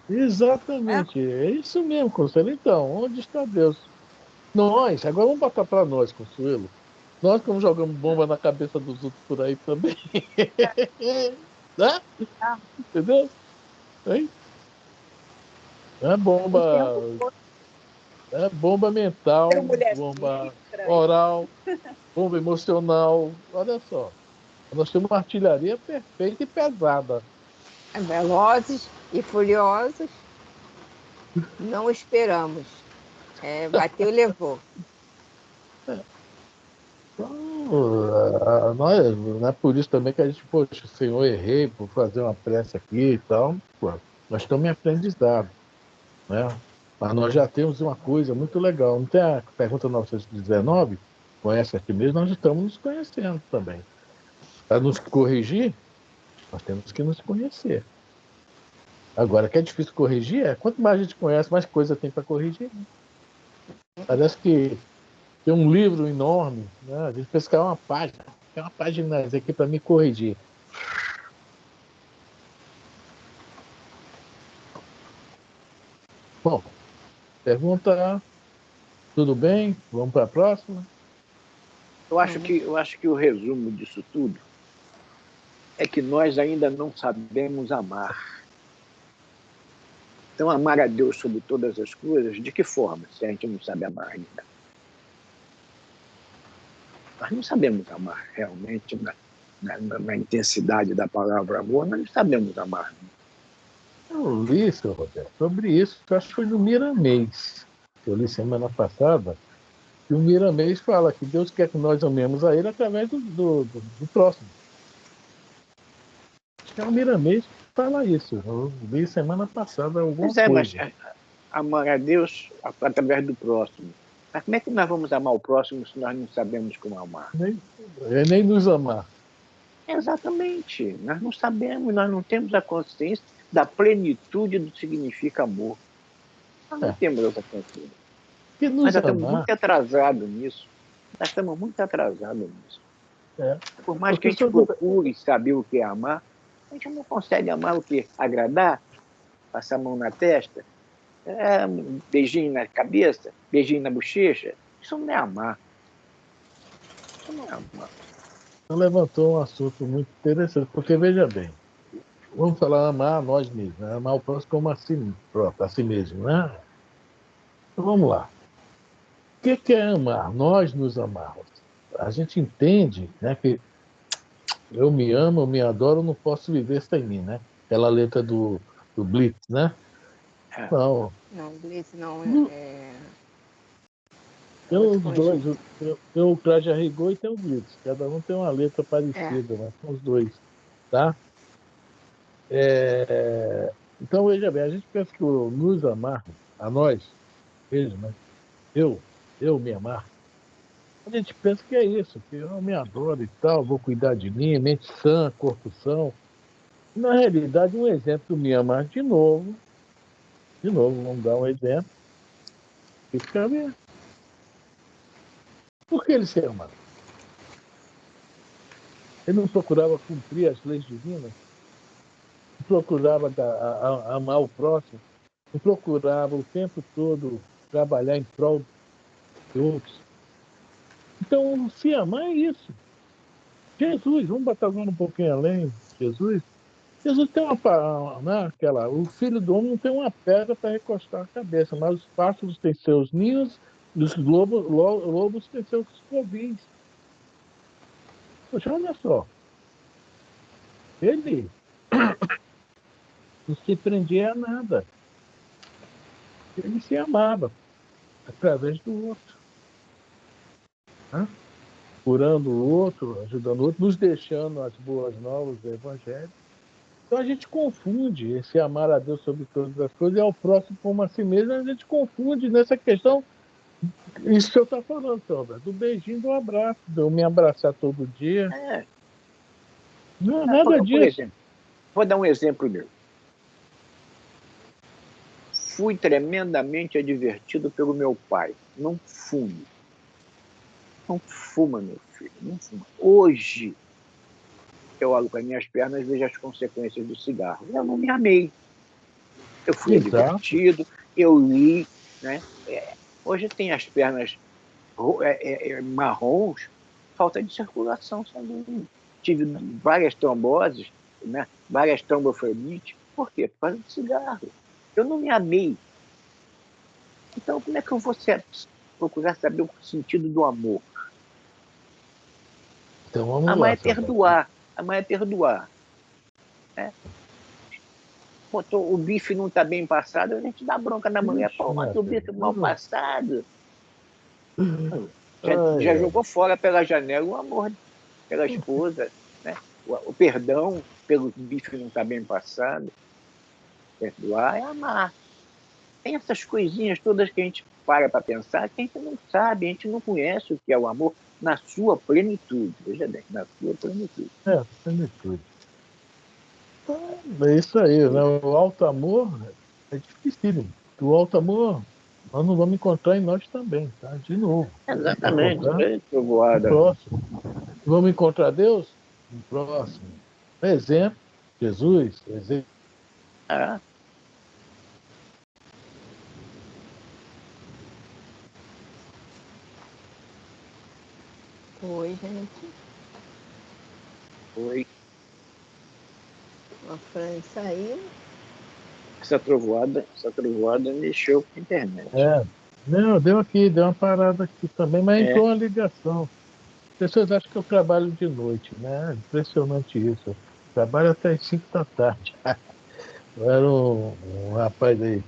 Né? exatamente. É isso mesmo, Conselho. Então, onde está Deus? Nós, agora vamos botar para nós, Consuelo. Nós como jogamos bomba na cabeça dos outros por aí também. Né? Ah, Entendeu? Hein? É o tempo bomba, todo. é bomba Ter mental, mulher bomba estranha. oral, bomba emocional. Olha só. Nós temos uma artilharia perfeita e pesada. Velozes e furiosos, não esperamos. Bateu e levou. Então, não é por isso também que a gente, poxa, Senhor, errei por fazer uma prece aqui e tal. Pô, nós estamos em aprendizado, né? Mas nós já temos uma coisa muito legal. Não tem a pergunta 919? Conhece aqui mesmo? Nós estamos nos conhecendo também. Para nos corrigir, nós temos que nos conhecer. Agora, que é difícil corrigir, quanto mais a gente conhece, mais coisa tem para corrigir. Parece que tem um livro enorme, né? A gente pescar uma página, tem uma página aqui para me corrigir. Bom, pergunta, tudo bem? Vamos para a próxima? Eu acho que o resumo disso tudo é que nós ainda não sabemos amar. Então, amar a Deus sobre todas as coisas, de que forma, se a gente não sabe amar ainda? Nós não sabemos amar realmente na intensidade da palavra amor, nós não sabemos amar. Eu li, seu Roberto, sobre isso, eu acho que foi no Miramês. Eu li semana passada, e o Miramês fala que Deus quer que nós amemos a Ele através do próximo. Acho que é o Miramês que fala isso. Eu li semana passada alguma Pois é, mas coisa. amar a Deus através do próximo. Mas como é que nós vamos amar o próximo se nós não sabemos como amar? Nem nos amar. Exatamente. Nós não sabemos, nós não temos a consciência da plenitude do que significa amor. Nós não É, temos essa consciência. que Nós nos já estamos amar muito atrasados nisso. Nós estamos muito atrasados nisso. é. Por mais que a Porque, gente procure saber o que é amar, a gente não consegue amar o que? Agradar? Passar a mão na testa? Beijinho na cabeça? Beijinho na bochecha? Isso não é amar. Isso não é amar. Você levantou um assunto muito interessante, porque veja bem, vamos falar amar a nós mesmos, né? Amar o próximo como a si próprio, a si mesmo, né? Então vamos lá. O que é amar? Nós nos amarmos. A gente entende, né, que eu me amo, eu me adoro, eu não posso viver sem mim, né? Aquela letra do Blitz, né? É. Não, Não, Blitz não no- é tem outro os dois, conjunto. tem o Traje a Rigor e tem o Blitz. Cada um tem uma letra É. parecida, mas são os dois, tá? Então, veja bem, a gente pensa que o nos amar, a nós, veja, né? Eu, eu me amar, a gente pensa que é isso, que eu me adoro e tal, vou cuidar de mim, mente sã, corpo são. Na realidade, um exemplo do me amar de novo, vamos dar um exemplo. Fica a ver. Por que ele se amava? Ele não procurava cumprir as leis divinas, não procurava amar o próximo, não procurava o tempo todo trabalhar em prol de outros. Então, se amar é isso. Jesus, vamos botar agora um pouquinho além. Jesus tem né, o filho do homem não tem uma pedra para recostar a cabeça, mas os pássaros têm seus ninhos e os lobos têm seus covis. Poxa, olha só, ele não se prendia a nada. Ele se amava através do outro, né? Curando o outro, ajudando o outro, nos deixando as boas novas do Evangelho. Então a gente confunde esse amar a Deus sobre todas as coisas e ao próximo como a si mesmo, a gente confunde nessa questão. Isso que eu estou falando, Sandra, do beijinho, do abraço, de eu me abraçar todo dia. É. Não é nada Por disso. exemplo, vou dar um exemplo meu. Fui tremendamente advertido pelo meu pai. Não fume. Não fuma, meu filho. Não fuma. Hoje, eu olho para minhas pernas e vejo as consequências do cigarro. Eu não me amei. Eu fui Exato. advertido, eu li. Né? Hoje tem as pernas marrons, falta de circulação sanguínea. Tive várias tromboses, né? Várias tromboflebites. Por quê? Por causa do cigarro. Eu não me amei. Então, como é que eu vou procurar saber o sentido do amor? Então vamos Amar lá, é perdoar. Amar é perdoar. Né? O bife não está bem passado, a gente dá bronca na mulher. Pô, mas o bife mal passado. Já jogou fora pela janela o amor pela esposa, né? O perdão pelo bife que não está bem passado. Perdoar é amar. Tem essas coisinhas todas que a gente para pensar, que a gente não sabe, a gente não conhece o que é o amor na sua plenitude. Veja bem, na sua plenitude. Plenitude. É isso aí, né? O alto amor é difícil. O alto amor nós não vamos encontrar em nós também, tá? De novo. Exatamente. No próximo. Vamos encontrar Deus? No próximo. Exemplo, Jesus. Exemplo. Oi, gente. Oi. A Fran saiu. Essa trovoada mexeu com a internet. Não, deu uma parada aqui também, mas entrou uma ligação. As pessoas acham que eu trabalho de noite, né? Impressionante isso. Eu trabalho até as 5 da tarde. Era um rapaz aí.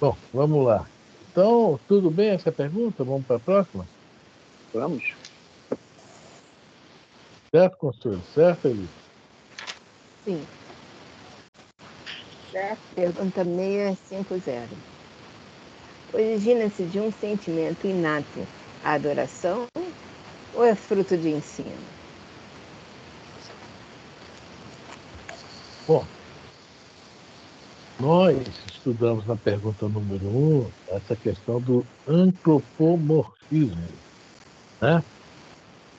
Bom, vamos lá. Então, tudo bem essa pergunta? Vamos para a próxima? Vamos. Certo, consultor? Certo, Eli? Sim. Certo. Pergunta 650. Origina-se de um sentimento inato a adoração ou é fruto de ensino? Bom, nós estudamos na pergunta número 1 essa questão do antropomorfismo, né?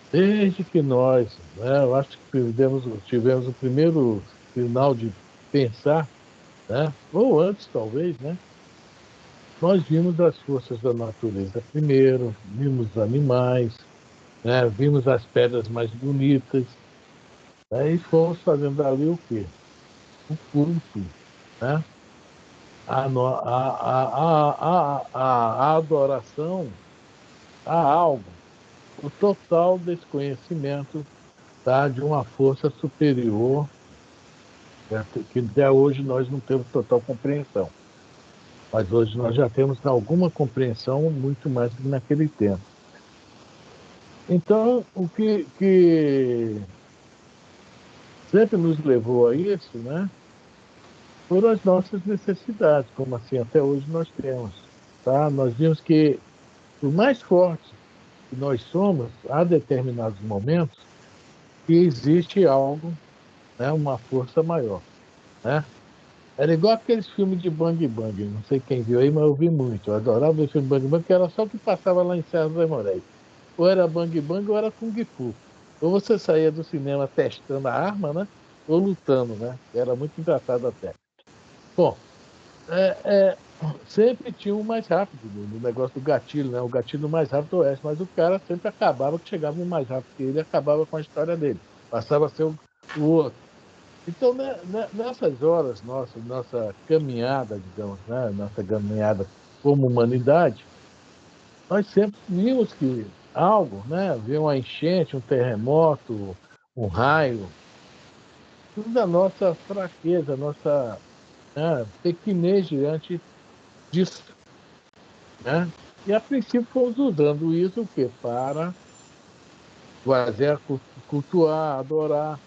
Desde que nós, né, eu acho que tivemos o primeiro sinal de pensar, né? Ou antes talvez, né? Nós vimos as forças da natureza primeiro, vimos os animais, né? Vimos as pedras mais bonitas, né? E fomos fazendo ali o quê? O culto, né? A adoração a algo, o total desconhecimento, tá, de uma força superior, né, que até hoje nós não temos total compreensão. Mas hoje nós já temos alguma compreensão muito mais do que naquele tempo. Então, o que sempre nos levou a isso, né, foram as nossas necessidades, como assim até hoje nós temos. Tá? Nós vimos que, por mais fortes que nós somos, há determinados momentos que existe algo, né, uma força maior. Né? Era igual aqueles filmes de Bang Bang, não sei quem viu aí, mas eu vi muito. Eu adorava ver filme de Bang Bang, que era só o que passava lá em Serra dos Amoreiras. Ou era Bang Bang ou era Kung Fu. Ou você saía do cinema testando a arma, né? Ou lutando, né? Era muito engraçado até. Bom, sempre tinha um mais rápido no negócio do gatilho, né? O gatilho mais rápido do oeste, mas o cara sempre acabava, que chegava um mais rápido que ele, acabava com a história dele. Passava a ser o outro. Então, nessas horas, nossa caminhada, digamos, né? Nossa caminhada como humanidade, nós sempre vimos que algo, né? Veio uma enchente, um terremoto, um raio, tudo da nossa fraqueza, nossa, né, pequenez diante disso, né? E a princípio fomos usando isso o quê? Para fazer, cultuar, adorar,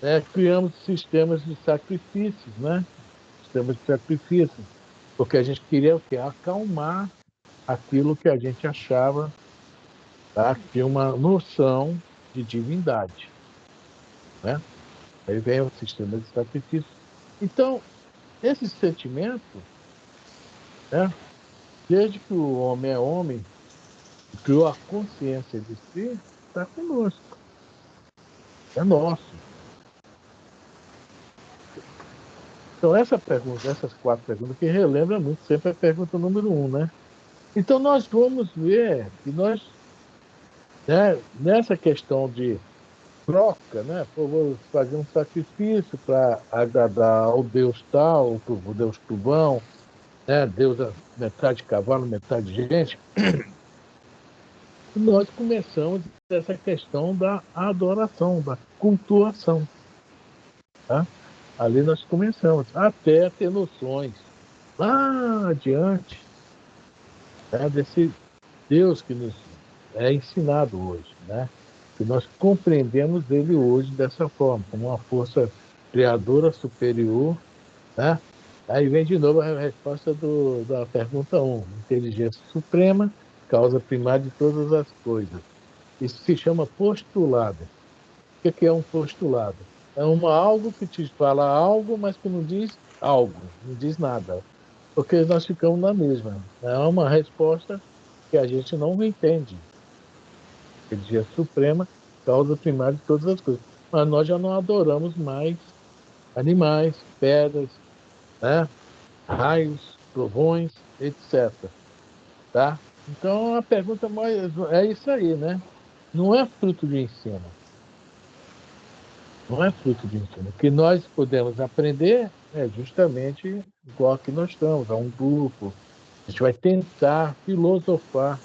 né? Criamos sistemas de sacrifícios, né? Sistemas de sacrifício, porque a gente queria o quê? Acalmar aquilo que a gente achava, tá? Que tinha uma noção de divindade, né? Aí vem o sistema de sacrifício. Então, esse sentimento, né? Desde que o homem é homem, criou a consciência de si, está conosco, é nosso. Então, essa pergunta, essas 4 perguntas que relembra muito sempre a pergunta número 1, né? Então, nós vamos ver que nós, né, nessa questão de troca, né, pô, vou fazer um sacrifício para agradar ao Deus tal, o Deus tubão, né, Deus metade cavalo, metade gente, nós começamos essa questão da adoração, da cultuação. Tá? Ali nós começamos, até ter noções lá adiante, né, desse Deus que nos é ensinado hoje, né? Que nós compreendemos ele hoje dessa forma, como uma força criadora superior, né? Aí vem de novo a resposta da pergunta 1. Inteligência suprema, causa primária de todas as coisas. Isso se chama postulado. O que é um postulado? É algo que te fala algo, mas que não diz algo, não diz nada. Porque nós ficamos na mesma. É uma resposta que a gente não entende. Energia suprema, causa primária de todas as coisas. Mas nós já não adoramos mais animais, pedras, né? Raios, trovões, etc. Tá? Então a pergunta mais é isso aí, né? Não é fruto de ensino. Não é fruto de ensino. O que nós podemos aprender é justamente igual que nós estamos, a um grupo. A gente vai tentar filosofar.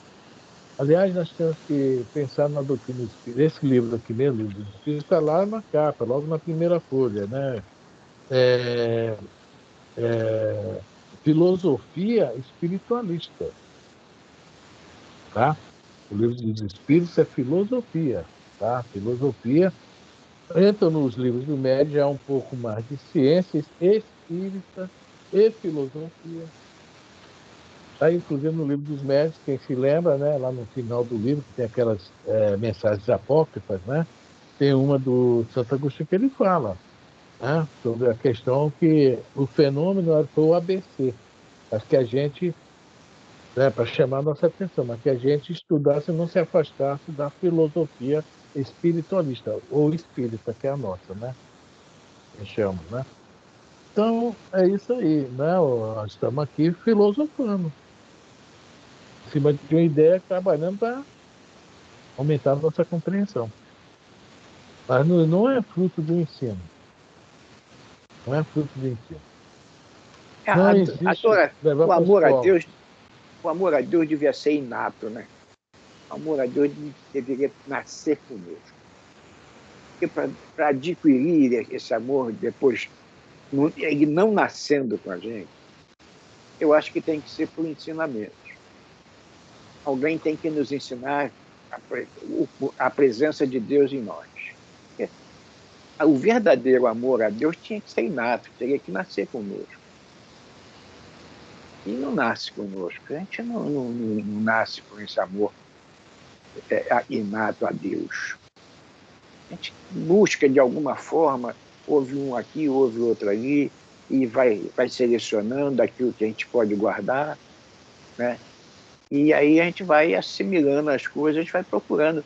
Aliás, nós temos que pensar na doutrina espírita. Esse livro aqui, meu livro dos Espíritos, está lá na capa, logo na primeira folha, né? É, filosofia espiritualista, tá? O livro dos Espíritos é filosofia, tá? Filosofia entra nos livros do médio já um pouco mais de ciências espírita e filosofia. Tá, inclusive no livro dos médios, quem se lembra, né, lá no final do livro, que tem aquelas mensagens apócrifas, né? Tem uma do Santo Agostinho que ele fala, né, sobre a questão que o fenômeno foi o ABC. Acho que a gente, né, para chamar a nossa atenção, mas que a gente estudasse e não se afastasse da filosofia espiritualista, ou espírita, que é a nossa, né? Que chama, né? Então, é isso aí, né? Nós estamos aqui filosofando, em cima de uma ideia, trabalhando para aumentar a nossa compreensão. Mas não é fruto do ensino. Não é fruto do ensino. Não existe Agora, levar para a escola. o amor a Deus devia ser inato, né? O amor a Deus deveria nascer conosco. Porque para adquirir esse amor depois, ele não nascendo com a gente, eu acho que tem que ser por ensinamento. Alguém tem que nos ensinar a presença de Deus em nós. O verdadeiro amor a Deus tinha que ser inato, teria que nascer conosco. E não nasce conosco. A gente não nasce com esse amor inato a Deus. A gente busca, de alguma forma, houve um aqui, houve outro ali, e vai selecionando aquilo que a gente pode guardar, né? E aí a gente vai assimilando as coisas, a gente vai procurando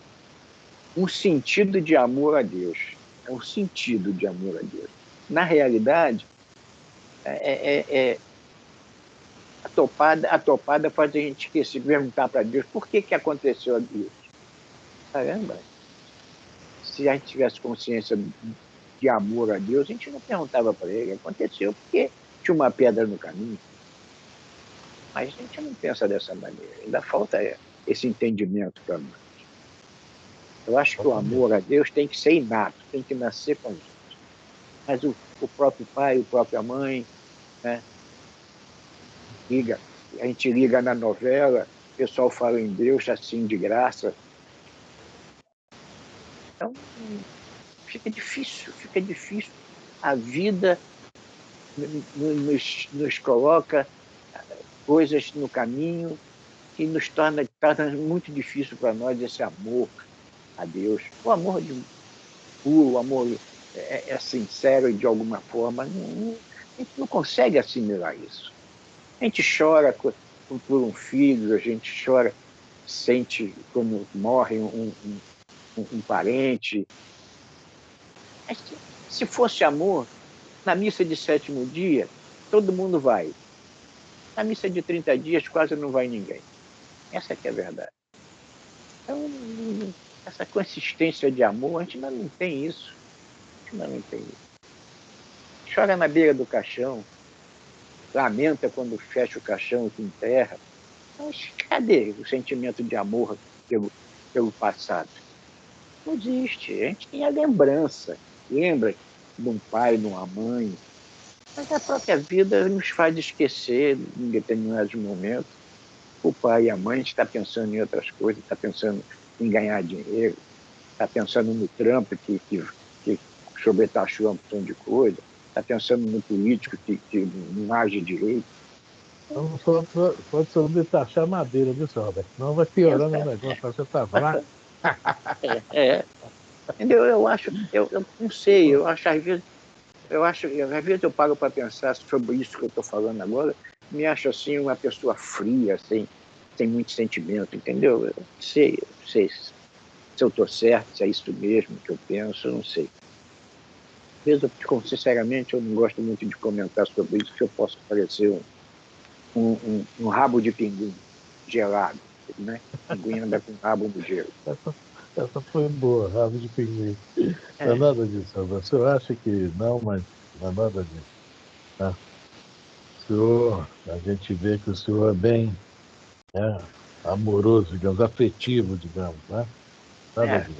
um sentido de amor a Deus. É um sentido de amor a Deus. Na realidade, a topada faz a gente esquecer, perguntar para Deus por que aconteceu aquilo. Caramba, se a gente tivesse consciência de amor a Deus, a gente não perguntava para ele. Aconteceu porque tinha uma pedra no caminho. Mas a gente não pensa dessa maneira. Ainda falta esse entendimento para nós. Eu acho que o amor a Deus tem que ser inato, tem que nascer com a gente. Mas o próprio pai, a própria mãe, né? A gente liga na novela, o pessoal fala em Deus assim de graça. Então, fica difícil. A vida nos coloca coisas no caminho que nos torna muito difícil para nós esse amor a Deus. O amor puro, o amor sincero de alguma forma. A gente não consegue assimilar isso. A gente chora por um filho, a gente chora, sente quando morre um parente. Mas se fosse amor, na missa de 7º dia, todo mundo vai. Na missa de 30 dias, quase não vai ninguém. Essa que é a verdade. Então, essa consistência de amor, a gente ainda não tem isso. A gente ainda não tem isso. Chora na beira do caixão, lamenta quando fecha o caixão e te enterra. Mas cadê o sentimento de amor pelo passado? Não existe. A gente tem a lembrança. Lembra de um pai, de uma mãe. Mas a própria vida nos faz esquecer, em determinados momentos, o pai e a mãe está pensando em outras coisas, está pensando em ganhar dinheiro, está pensando no Trump que sobretaxou uma opção de coisa, está pensando no político que não age direito. Então, pode sobretaxar madeira, viu, senhor Roberto? Não vai piorando o negócio, você está fraco. Entendeu? Eu não sei, às vezes eu paro para pensar sobre isso que eu estou falando agora, me acho assim uma pessoa fria, sem muito sentimento, entendeu? Eu não sei se eu estou certo, se é isso mesmo que eu penso, eu não sei. Às vezes, sinceramente, eu não gosto muito de comentar sobre isso, que eu posso parecer um rabo de pinguim gelado, né? Pinguim anda com rabo no gelo. Essa foi boa, rabo de pinguim. Não é nada disso, Roberto. O senhor acha que não, mas não é nada disso. Tá? A gente vê que o senhor é bem, né, amoroso, digamos, afetivo, digamos, né? Nada disso.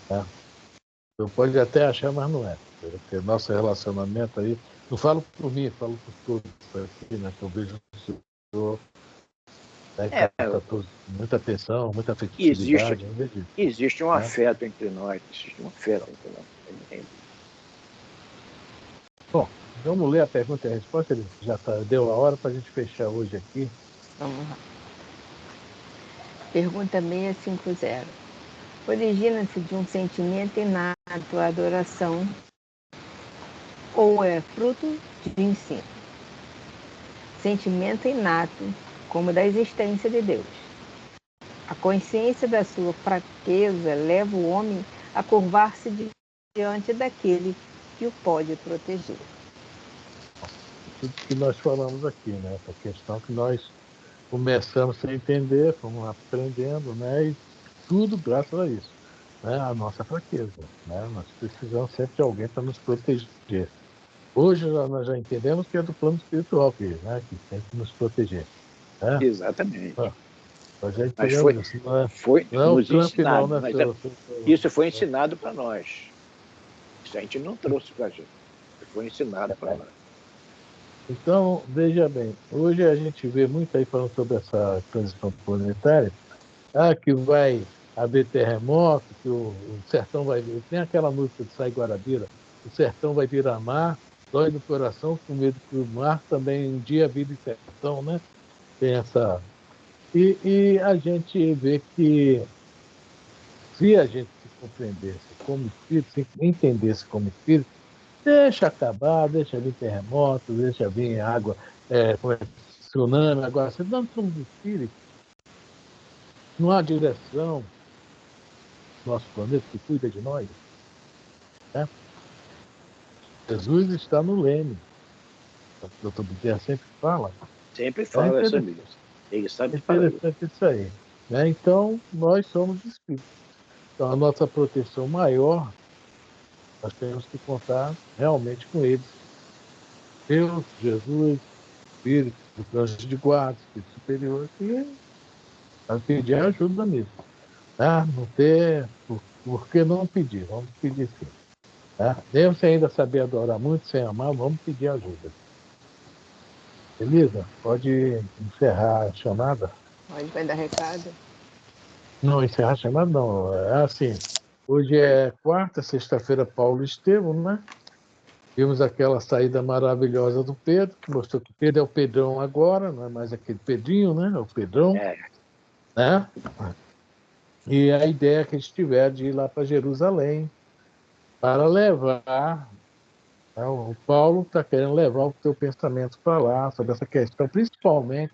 Né? O senhor pode até achar, mas não é. Porque nosso relacionamento aí, não falo por mim, falo por todos aqui, né? Que eu vejo o senhor, né, capta muita atenção, muita afetividade. Existe um afeto entre nós, Bom, vamos ler a pergunta e a resposta. Ele já deu a hora para a gente fechar hoje aqui. Vamos lá. Pergunta 650. Origina-se de um sentimento inato à adoração ou é fruto de ensino? Sentimento inato, como da existência de Deus. A consciência da sua fraqueza leva o homem a curvar-se diante daquele que o pode proteger. Tudo que nós falamos aqui, né? Essa questão que nós começamos a entender, fomos aprendendo, né? E tudo graças a isso, né? A nossa fraqueza, né? Nós precisamos sempre de alguém para nos proteger. Hoje nós já entendemos que é do plano espiritual né? Que tem que nos proteger. Né? Exatamente. Nós já Mas entendemos isso. Não é o nos Trump, ensinado, não, né, mas senhor? isso foi ensinado para nós. Isso a gente não trouxe para a gente. Isso foi ensinado para nós. Então, veja bem, hoje a gente vê muito aí falando sobre essa transição planetária, que vai haver terremoto, que o sertão vai vir. Tem aquela música de Sai Guarabira, o sertão vai virar mar, dói no coração, com medo que o mar também um dia vire sertão, né? Tem essa. E a gente vê que se a gente se compreendesse como espírito, se entendesse como espírito, deixa acabar, deixa vir terremoto, deixa vir água, tsunami. Agora, se nós somos espíritos, não há direção no nosso planeta que cuida de nós. Né? Jesus está no leme. O doutor Bezerra sempre fala. Sempre fala sobre isso. Ele sabe falar isso. Interessante isso aí. Né? Então, nós somos espíritos. Então, a nossa proteção maior, nós temos que contar realmente com eles. Deus, Jesus, Espírito, anjo de guarda, Espírito superior, e a pedir ajuda mesmo. Tá? Não ter, por que não pedir? Vamos pedir sim. Tá? Mesmo sem ainda saber adorar muito, sem amar, vamos pedir ajuda. Beleza? Pode encerrar a chamada? Vai dar recado? Não, encerrar a chamada não. É assim, hoje é quarta, sexta-feira, Paulo e Estevão, né? Vimos aquela saída maravilhosa do Pedro, que mostrou que Pedro é o Pedrão agora, não é mais aquele Pedrinho, né? É o Pedrão. Né? E a ideia que eles tiveram de ir lá para Jerusalém para levar. Né? O Paulo está querendo levar o teu pensamento para lá, sobre essa questão, principalmente,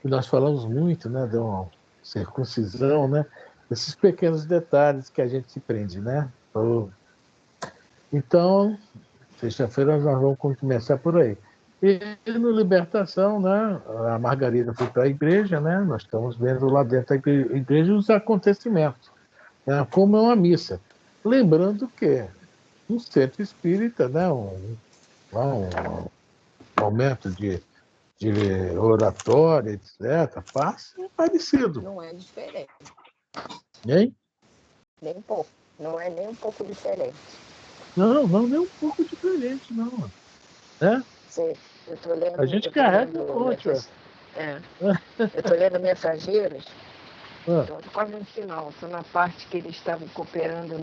que nós falamos muito, né? De uma circuncisão, né? Esses pequenos detalhes que a gente se prende, né? Então, sexta-feira nós vamos começar por aí. E no Libertação, né, a Margarida foi para a igreja, né, nós estamos vendo lá dentro da igreja os acontecimentos, né, como é uma missa. Lembrando que um centro espírita, né, um momento de oratória, etc., passa é parecido. Não é diferente. Hein? Nem um pouco. Não é nem um pouco diferente. Não, nem um pouco diferente, não. Né? Sim, eu estou lendo. A gente carrega um monte. Eu estou lendo Mensageiros. Ah. Estou quase no final. Estou na parte que eles estavam cooperando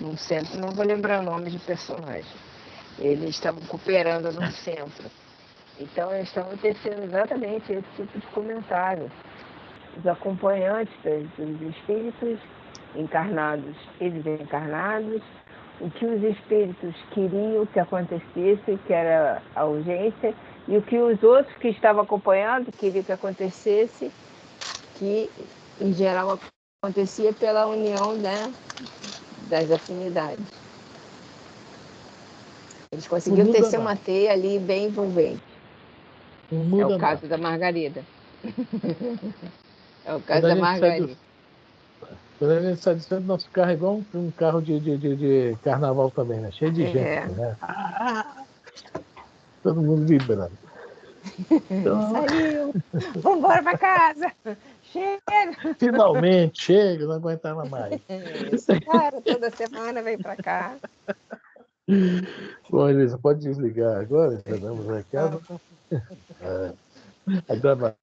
num centro. Não vou lembrar o nome de personagem. Eles estavam cooperando num centro. Então, eles estavam tecendo exatamente esse tipo de comentário. Os acompanhantes dos espíritos encarnados e desencarnados, o que os espíritos queriam que acontecesse, que era a urgência, e o que os outros que estavam acompanhando queriam que acontecesse, que em geral acontecia pela união, né, das afinidades. Eles conseguiram tecer uma teia ali bem envolvente. É o caso da Margarida. É o caso da Margarida. Quando a gente sai de centro, nosso carro é igual um carro de carnaval também, né? Cheio de gente, né? Todo mundo vibrando. Então... Saiu! Vamos embora para casa! Chega! Finalmente, chega, não aguentava mais. Esse cara toda semana vem para cá. Bom, Elisa, pode desligar agora? Já damos recado. A gravação.